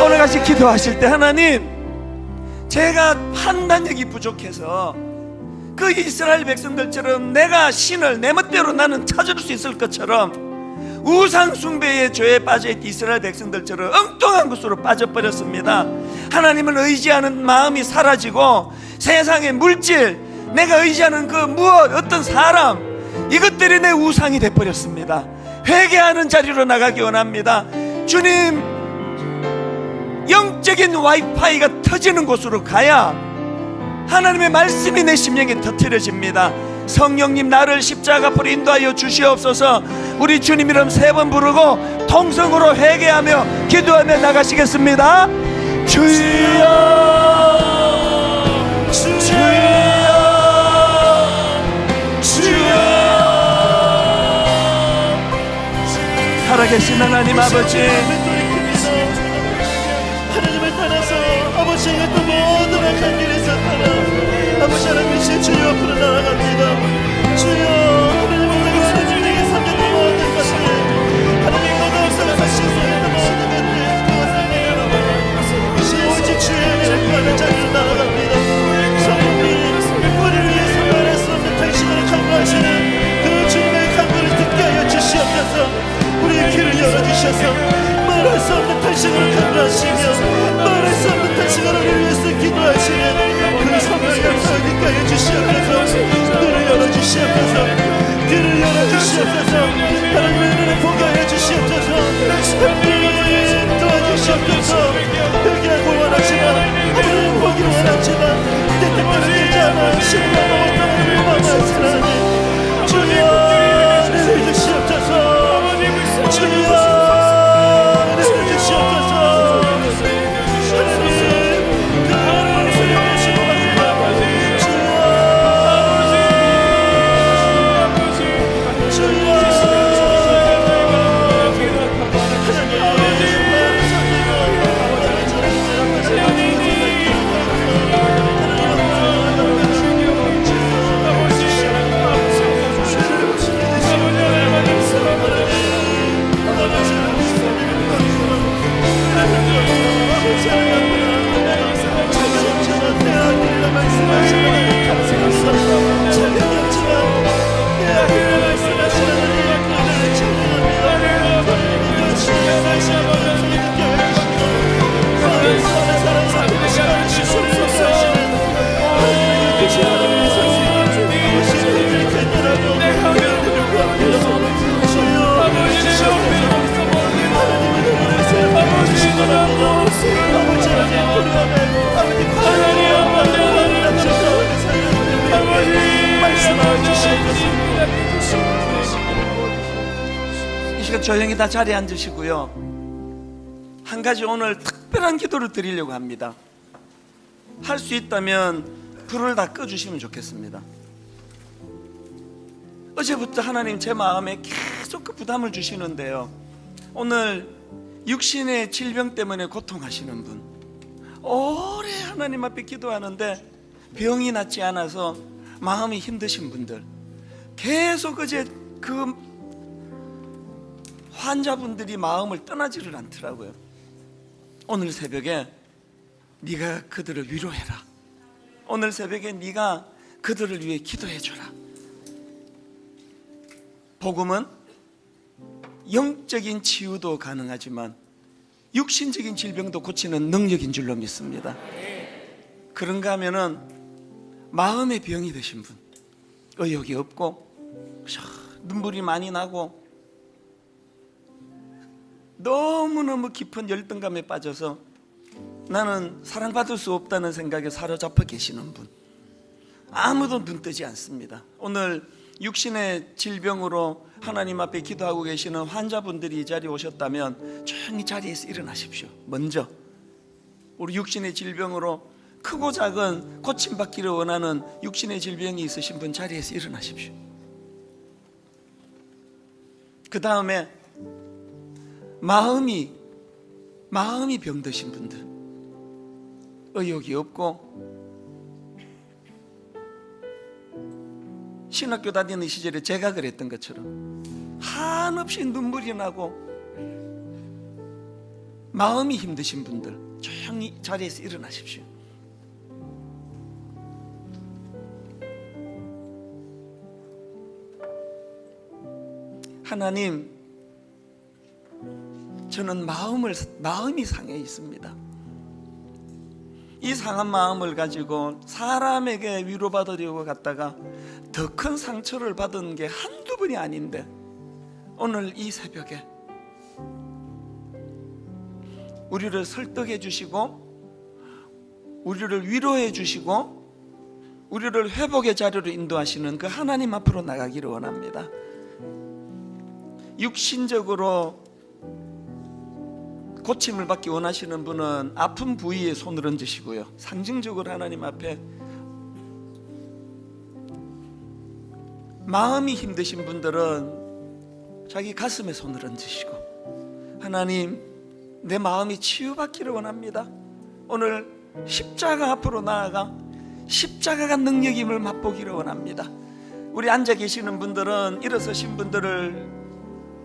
오늘 같이 기도하실 때 하나님, 제가 판단력이 부족해서 그 이스라엘 백성들처럼 내가 신을 내 멋대로 나는 찾을 수 있을 것처럼 우상 숭배의 죄에 빠져있던 이스라엘 백성들처럼 엉뚱한 것으로 빠져버렸습니다. 하나님을 의지하는 마음이 사라지고 세상의 물질, 내가 의지하는 그 무엇, 어떤 사람, 이것들이 내 우상이 돼버렸습니다. 회개하는 자리로 나가기 원합니다. 주님, 영적인 와이파이가 터지는 곳으로 가야 하나님의 말씀이 내 심령에 터뜨려집니다. 성령님, 나를 십자가 앞으로 인도하여 주시옵소서. 우리 주님 이름 3번 부르고 통성으로 회개하며 기도하며 나가시겠습니다. 주여, 주여, 주여. 살아계신 하나님 아버지, 하나님을 따라서 아버지가 또 모든 악한 길에서 따라 아버지 하나님이신 주여 앞으로 나아갑니다. 주여, 하나님 우리가 소중하게 섬겼던 모든 것을 하나님 너도 신성했던 모든 것들 그것을 내려놓고 오직 주의 은혜를 구하는 자리로 나아갑니다. 성령님, 우리를 위해서 말할 수 없는 당신을 강구하시는 그 주님의 강구를 듣게 하여 주시옵소서. 우리의 귀를 열어주셔서 말할 수 없는 당신으로 강구하시며 말할 수 없는 당신으로 우리를 위해서 기도하시는 그 성령의 역사를 듣게 하여 주시옵소서. 눈을 열어주시옵소서. 귀를 열어주시옵소서. 하나님의 은혜를 보게 하여 주시옵소서. 하나님 도와주시옵소서. 회개하고 원하지만 하나님 보기를 원하지만 내 뜻대로 되지 않아 신뢰하고 못하는 우리 마음을 하나님 주여 그러니까 조용히 다 자리에 앉으시고요. 한 가지 오늘 특별한 기도를 드리려고 합니다. 할 수 있다면 불을 다 꺼주시면 좋겠습니다. 어제부터 하나님 제 마음에 계속 그 부담을 주시는데요, 오늘 육신의 질병 때문에 고통하시는 분, 오래 하나님 앞에 기도하는데 병이 낫지 않아서 마음이 힘드신 분들, 계속 어제 그 환자분들이 마음을 떠나지를 않더라고요. 오늘 새벽에 네가 그들을 위로해라. 오늘 새벽에 네가 그들을 위해 기도해줘라. 복음은 영적인 치유도 가능하지만 육신적인 질병도 고치는 능력인 줄로 믿습니다. 그런가 하면은 마음의 병이 되신 분, 의욕이 없고 눈물이 많이 나고 너무너무 깊은 열등감에 빠져서 나는 사랑받을 수 없다는 생각에 사로잡혀 계시는 분, 아무도 눈 뜨지 않습니다. 오늘 육신의 질병으로 하나님 앞에 기도하고 계시는 환자분들이 이 자리에 오셨다면 조용히 자리에서 일어나십시오. 먼저 우리 육신의 질병으로 크고 작은 고침받기를 원하는 육신의 질병이 있으신 분 자리에서 일어나십시오. 그 다음에 마음이 병드신 분들, 의욕이 없고 신학교 다니는 시절에 제가 그랬던 것처럼 한없이 눈물이 나고 마음이 힘드신 분들 조용히 자리에서 일어나십시오. 하나님, 저는 마음이 상해 있습니다. 이 상한 마음을 가지고 사람에게 위로받으려고 갔다가 더 큰 상처를 받은 게 한두 번이 아닌데, 오늘 이 새벽에 우리를 설득해 주시고 우리를 위로해 주시고 우리를 회복의 자리로 인도하시는 그 하나님 앞으로 나가기를 원합니다. 육신적으로 고침을 받기 원하시는 분은 아픈 부위에 손을 얹으시고요, 상징적으로 하나님 앞에 마음이 힘드신 분들은 자기 가슴에 손을 얹으시고, 하나님, 내 마음이 치유받기를 원합니다. 오늘 십자가 앞으로 나아가 십자가가 능력임을 맛보기를 원합니다. 우리 앉아 계시는 분들은 일어서신 분들을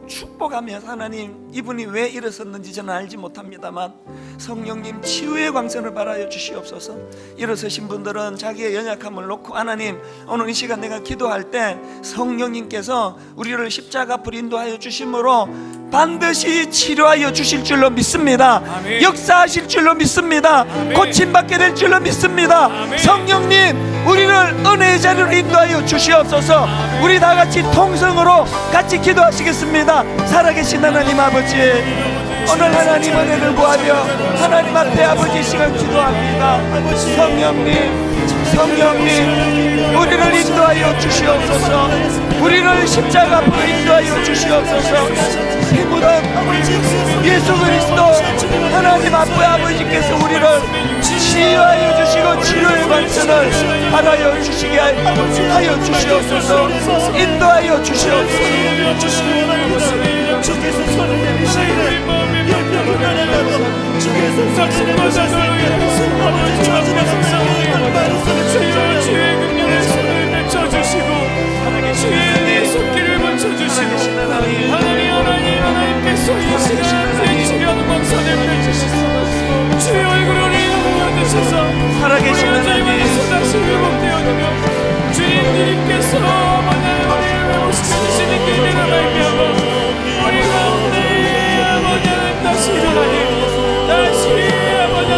축복하며, 하나님, 이분이 왜 일어섰는지 저는 알지 못합니다만 성령님 치유의 광선을 발하여 주시옵소서. 일어서신 분들은 자기의 연약함을 놓고, 하나님, 오늘 이 시간 내가 기도할 때 성령님께서 우리를 십자가 앞으로 인도하여 주심으로 반드시 치료하여 주실 줄로 믿습니다. 아멘. 역사하실 줄로 믿습니다. 아멘. 고침받게 될 줄로 믿습니다. 아멘. 성령님, 우리를 은혜의 자리로 인도하여 주시옵소서. 아멘. 우리 다 같이 통성으로 같이 기도하시겠습니다. 살아계신 하나님 아버지, 오늘 하나님 은혜를 구하며 하나님 앞에 아버지 시간 기도합니다. 성령님, 우리를 인도하여 주시옵소서. 우리를 십자가 앞으로 인도하여 주시옵소서. 피 묻은 예수 그리스도 하나님 앞에 아버지께서 우리를 치유하여 주시고 치료의 관선을 받아여 주시게 하여 주시옵소서. 인도하여 주시옵소서. 주께서 손을 내리시기를 영병을 나눠가고 주께서 당신의 모습을 아버지 주어지는 말씀을 주의 긍휼의 손을 맺혀주시고 주의 손길을 멈춰주시고 하나님께서 이 시간에 치료하는 광선을 펼치시고 주의 얼굴을 인하여 드셔서 살아계신 하나님 다시 회복되어지며 주님께서 만약 우리를 회복시키시는 길을 발견하고 우리 가운데 아버지는 다시 일어나니 다시 아버지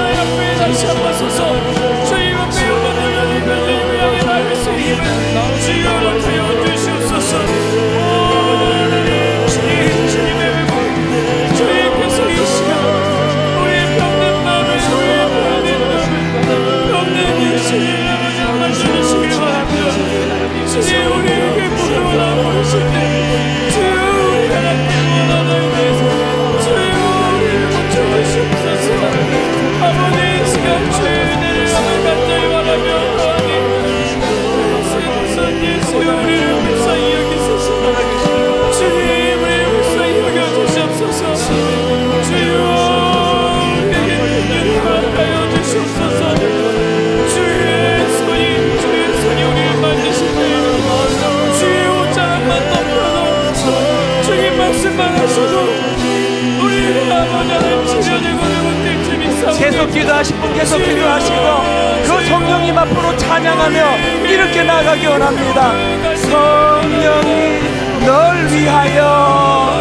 나는 치료되고 회복될 줄 믿사오니 계속 기도하실 분 계속 기도하시고 그 성령님 앞으로 찬양하며 이렇게 나가기 원합니다. 성령이 널 위하여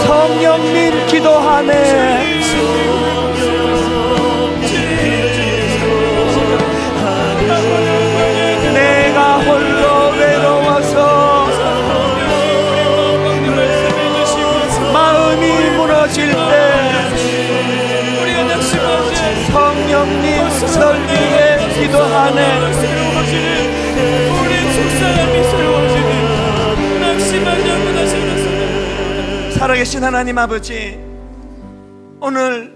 성령님 기도하네. 내가 홀로 외로워서 마음이 무너질 때 우리가 낙심하지 성령님 널 위해 기도하네. 우리 속사람이 새로워지는 낙심하지 않고 다시 일어서는 살아계신 하나님 아버지, 오늘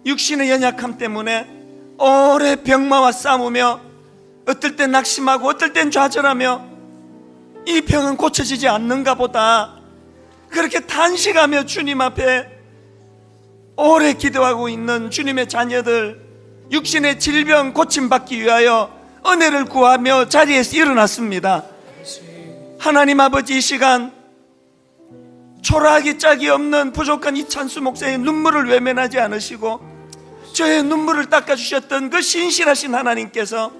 육신의 연약함 때문에 오래 병마와 싸우며 어떨 땐 낙심하고 어떨 땐 좌절하며 이 병은 고쳐지지 않는가 보다 그렇게 탄식하며 주님 앞에 오래 기도하고 있는 주님의 자녀들, 육신의 질병 고침받기 위하여 은혜를 구하며 자리에서 일어났습니다. 하나님 아버지, 이 시간 초라하기 짝이 없는 부족한 이찬수 목사의 눈물을 외면하지 않으시고 저의 눈물을 닦아주셨던 그 신실하신 하나님께서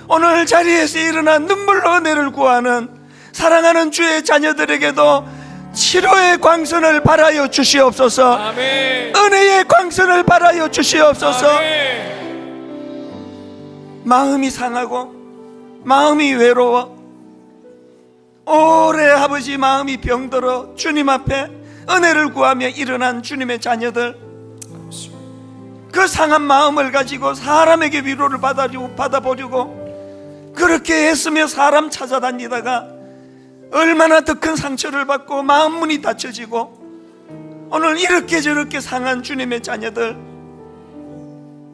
오늘 자리에서 일어나 눈물로 은혜를 구하는 사랑하는 주의 자녀들에게도 치료의 광선을 발하여 주시옵소서. 아멘. 은혜의 광선을 발하여 주시옵소서. 아멘. 마음이 상하고 마음이 외로워 오래 아버지 마음이 병들어 주님 앞에 은혜를 구하며 일어난 주님의 자녀들, 그 상한 마음을 가지고 사람에게 위로를 받아보려고 그렇게 애쓰며 사람 찾아다니다가 얼마나 더 큰 상처를 받고 마음 문이 닫혀지고 오늘 이렇게 저렇게 상한 주님의 자녀들,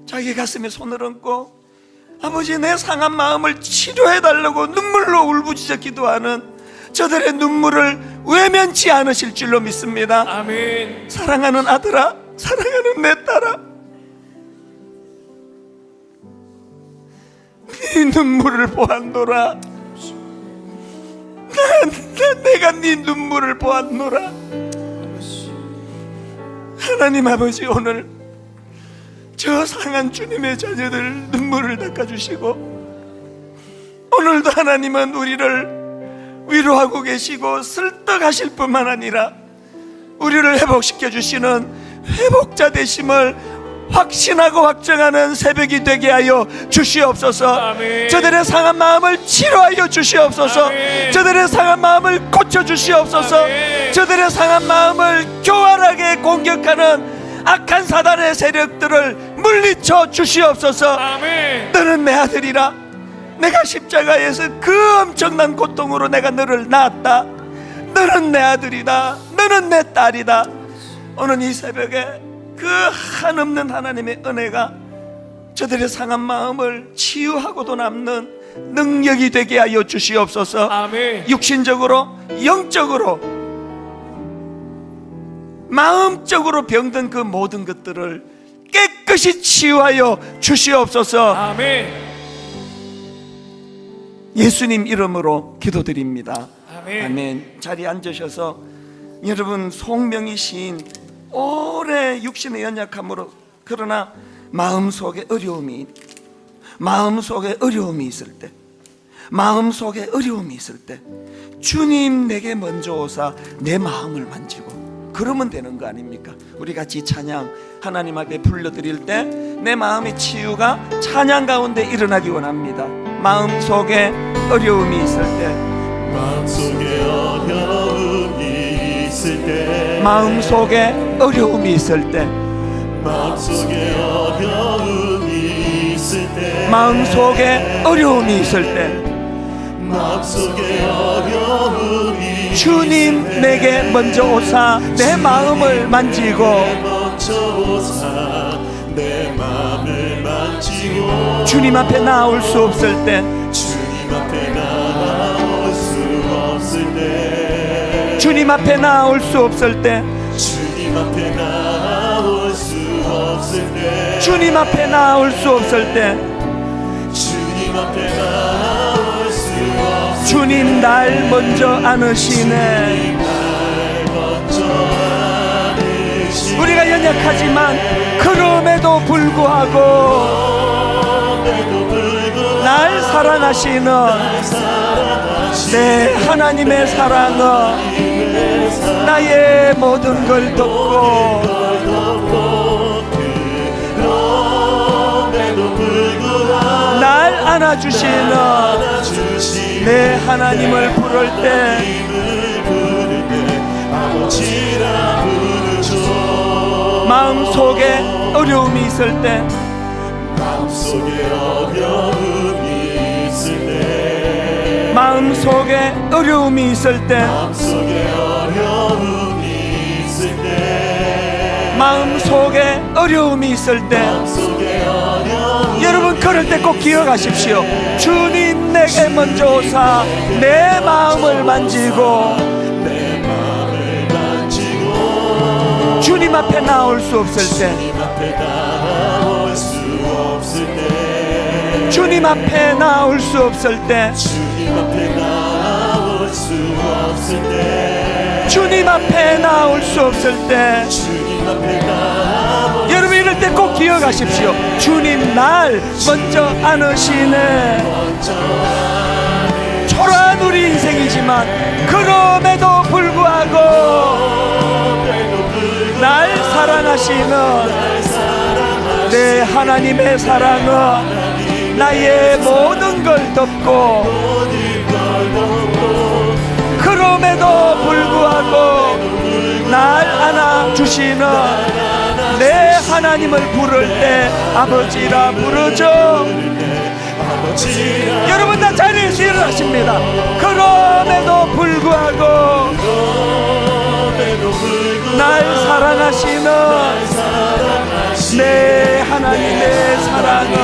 자기 가슴에 손을 얹고 아버지 내 상한 마음을 치료해달라고 눈물로 울부짖어 기도하는 저들의 눈물을 외면치 않으실 줄로 믿습니다. 아멘. 사랑하는 아들아, 사랑하는 내 딸아, 네 눈물을 보았노라. 내가 네 눈물을 보았노라. 하나님 아버지, 오늘 저 상한 주님의 자녀들 눈물을 닦아주시고 오늘도 하나님은 우리를 위로하고 계시고 설득하실 뿐만 아니라 우리를 회복시켜 주시는 회복자 되심을 확신하고 확정하는 새벽이 되게 하여 주시옵소서. 아멘. 저들의 상한 마음을 치료하여 주시옵소서. 아멘. 저들의 상한 마음을 고쳐 주시옵소서. 아멘. 저들의 상한 마음을 교활하게 공격하는 악한 사단의 세력들을 물리쳐 주시옵소서. 아멘. 너는 내 아들이라. 내가 십자가에서 그 엄청난 고통으로 내가 너를 낳았다. 너는 내 아들이다. 너는 내 딸이다. 오늘 이 새벽에 그 한없는 하나님의 은혜가 저들의 상한 마음을 치유하고도 남는 능력이 되게 하여 주시옵소서. 아멘. 육신적으로, 영적으로, 마음적으로 병든 그 모든 것들을 깨끗이 치유하여 주시옵소서. 아멘. 예수님 이름으로 기도드립니다. 아멘. 아멘. 자리에 앉으셔서 여러분, 송명희 시인 오래 육신의 연약함으로, 그러나 마음속에 어려움이 있을 때, 마음속에 어려움이 있을 때 주님 내게 먼저 오사 내 마음을 만지고 그러면 되는 거 아닙니까? 우리 같이 찬양 하나님 앞에 불러드릴 때 내 마음의 치유가 찬양 가운데 일어나기 원합니다. 마음속에 어려움이 있을 때, 마음속에 어려움이 있을 때, 마음속에 어려움이 있을 때, 마음속에 어려움이 있을 때, 마음속에 어려움이 있을 때 마음속에 어려움이 주님 내게 먼저 오사 내 마음을 만지고, 먼저 오사 내 마음을 만지고, 주님 앞에 나올 수 없을 때, 주님 앞에 나올 수 없을 때, 주님 앞에 나올 수 없을 때, 주님 앞에 나올 수 없을 때, 주님 앞에 나올 수 없을 때 주님 앞에 나올 수 주님 날 먼저 안으시네. 우리가 연약하지만 그럼에도 불구하고 날 사랑하시는 내 하나님의 사랑은 나의 모든 걸 덮고 날 안아주시는 내 하나님을 부를 때 마음속에 어려움이 있을 때 마음속에 어려움이 있을 때 마음속에 어려움이 있을 때 여러분 그럴 때 꼭 기억하십시오. 주님 내게 먼저 오사 내 마음을 만지고 주님 앞에 나올 수 없을 때 주님 앞에 나올 수 없을 때 주님 앞에 나올 수 없을 때 여러분 이럴 때 꼭 기억하십시오. 주님 날 먼저 안으시네. 초라한 우리 인생이지만 그럼에도 불구하고 날 사랑하시는 내 하나님의 사랑은 나의 모든 걸 덮고 그럼에도 불구하고 날 안아주시는 내 하나님을 부를 때 아버지라 부르죠. 여러분 다 자리에서 일어나십니다. 그럼에도 불구하고 날 사랑하시는 내 하나님의 사랑은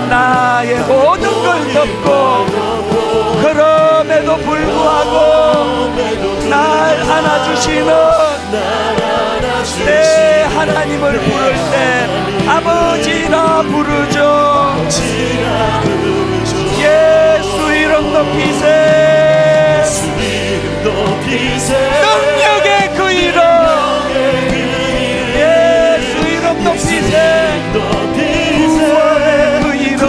나의 모든 걸 덮고 그럼에도 불구하고 날 안아주시는 내 하나님을 부를 때 아버지라 부르죠. 예수 이름 높이세. 능력의 그 이름 예수 이름 높이세. 구원의 그 이름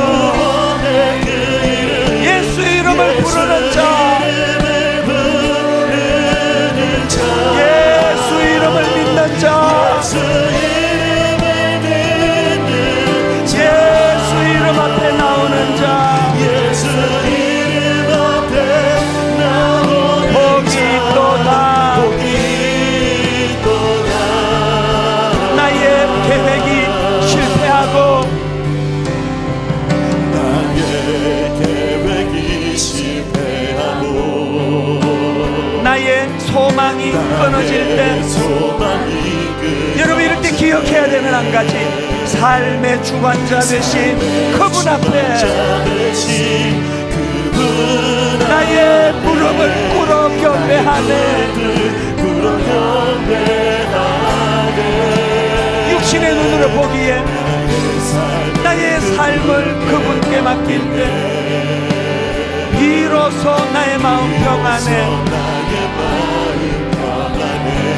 예수 이름을 부르는 자 예수 이름을 믿는 자 예수 이름 앞에 나오는 자 복이 있도다. 나의 계획이 실패하고 나의 소망이 끊어질 때 여러분 이럴 때 기억해야 되는 한 가지 삶의 주관자 되신 그분 앞에 나의 무릎을 꿇어 경배하네. 육신의 눈으로 보기에 나의 삶을 그분께 맡길 때 비로소 나의 마음 평안해.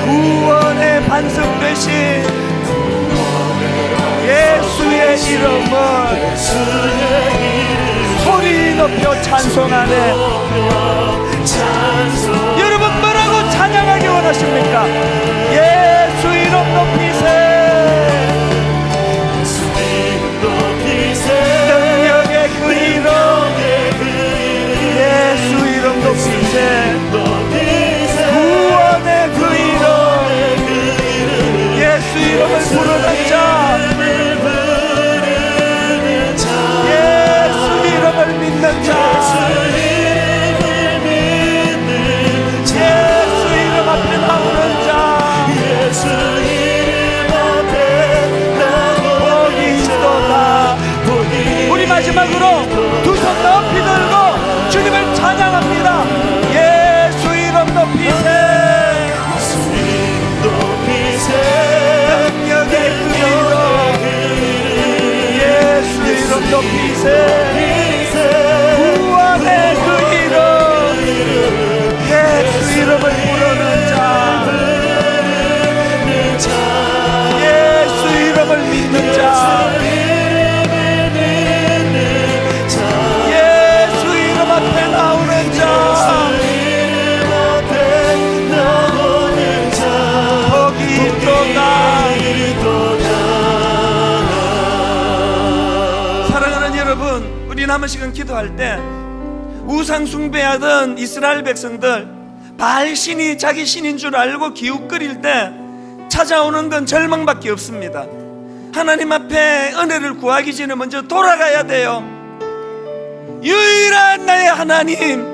구원의 반석 되신 예수의 이름을 소리 높여 찬송하네. 여러분 뭐라고 찬양하기 원하십니까? 예수 이름 높이세. 능력의 그 이름 예수 이름 높이세. 구원의 그 이름 예수 이름을 부르는 자 예수 이름을 믿는 자 예수 이름 앞에 나오는 자 복이 있도다. 우리 마지막으로 두 손 높이 들고 주님을 찬양합니다. 예수 이름 높이세. 능력의 그 이름 예수 이름 높이세. 구원의 그 이름 남은 시간 기도할 때 우상 숭배하던 이스라엘 백성들, 바알 신이 자기 신인 줄 알고 기웃거릴 때 찾아오는 건 절망밖에 없습니다. 하나님 앞에 은혜를 구하기 전에 먼저 돌아가야 돼요. 유일한 나의 하나님,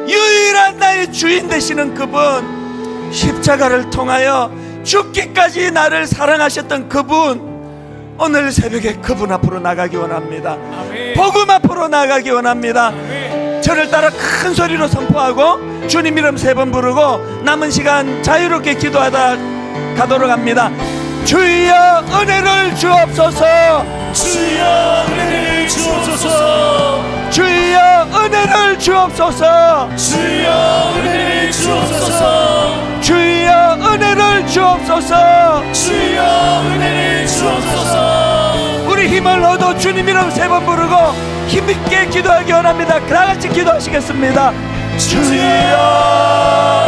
유일한 나의 주인 되시는 그분, 십자가를 통하여 죽기까지 나를 사랑하셨던 그분, 오늘 새벽에 그분 앞으로 나가기 원합니다. 아멘. 복음 앞으로 나가기 원합니다. 아멘. 저를 따라 큰 소리로 선포하고 주님 이름 3번 부르고 남은 시간 자유롭게 기도하다 가도록 합니다. 주여 은혜를 주옵소서. 주여 은혜를 주옵소서. 주여 은혜를 주옵소서. 주여 은혜를 주옵소서. 주여 은혜를 주옵소서. 주여 은혜를 주옵소서. 우리 힘을 얻어 주님 이름 3번 부르고 힘있게 기도하기 원합니다. 다같이 기도하시겠습니다. 주여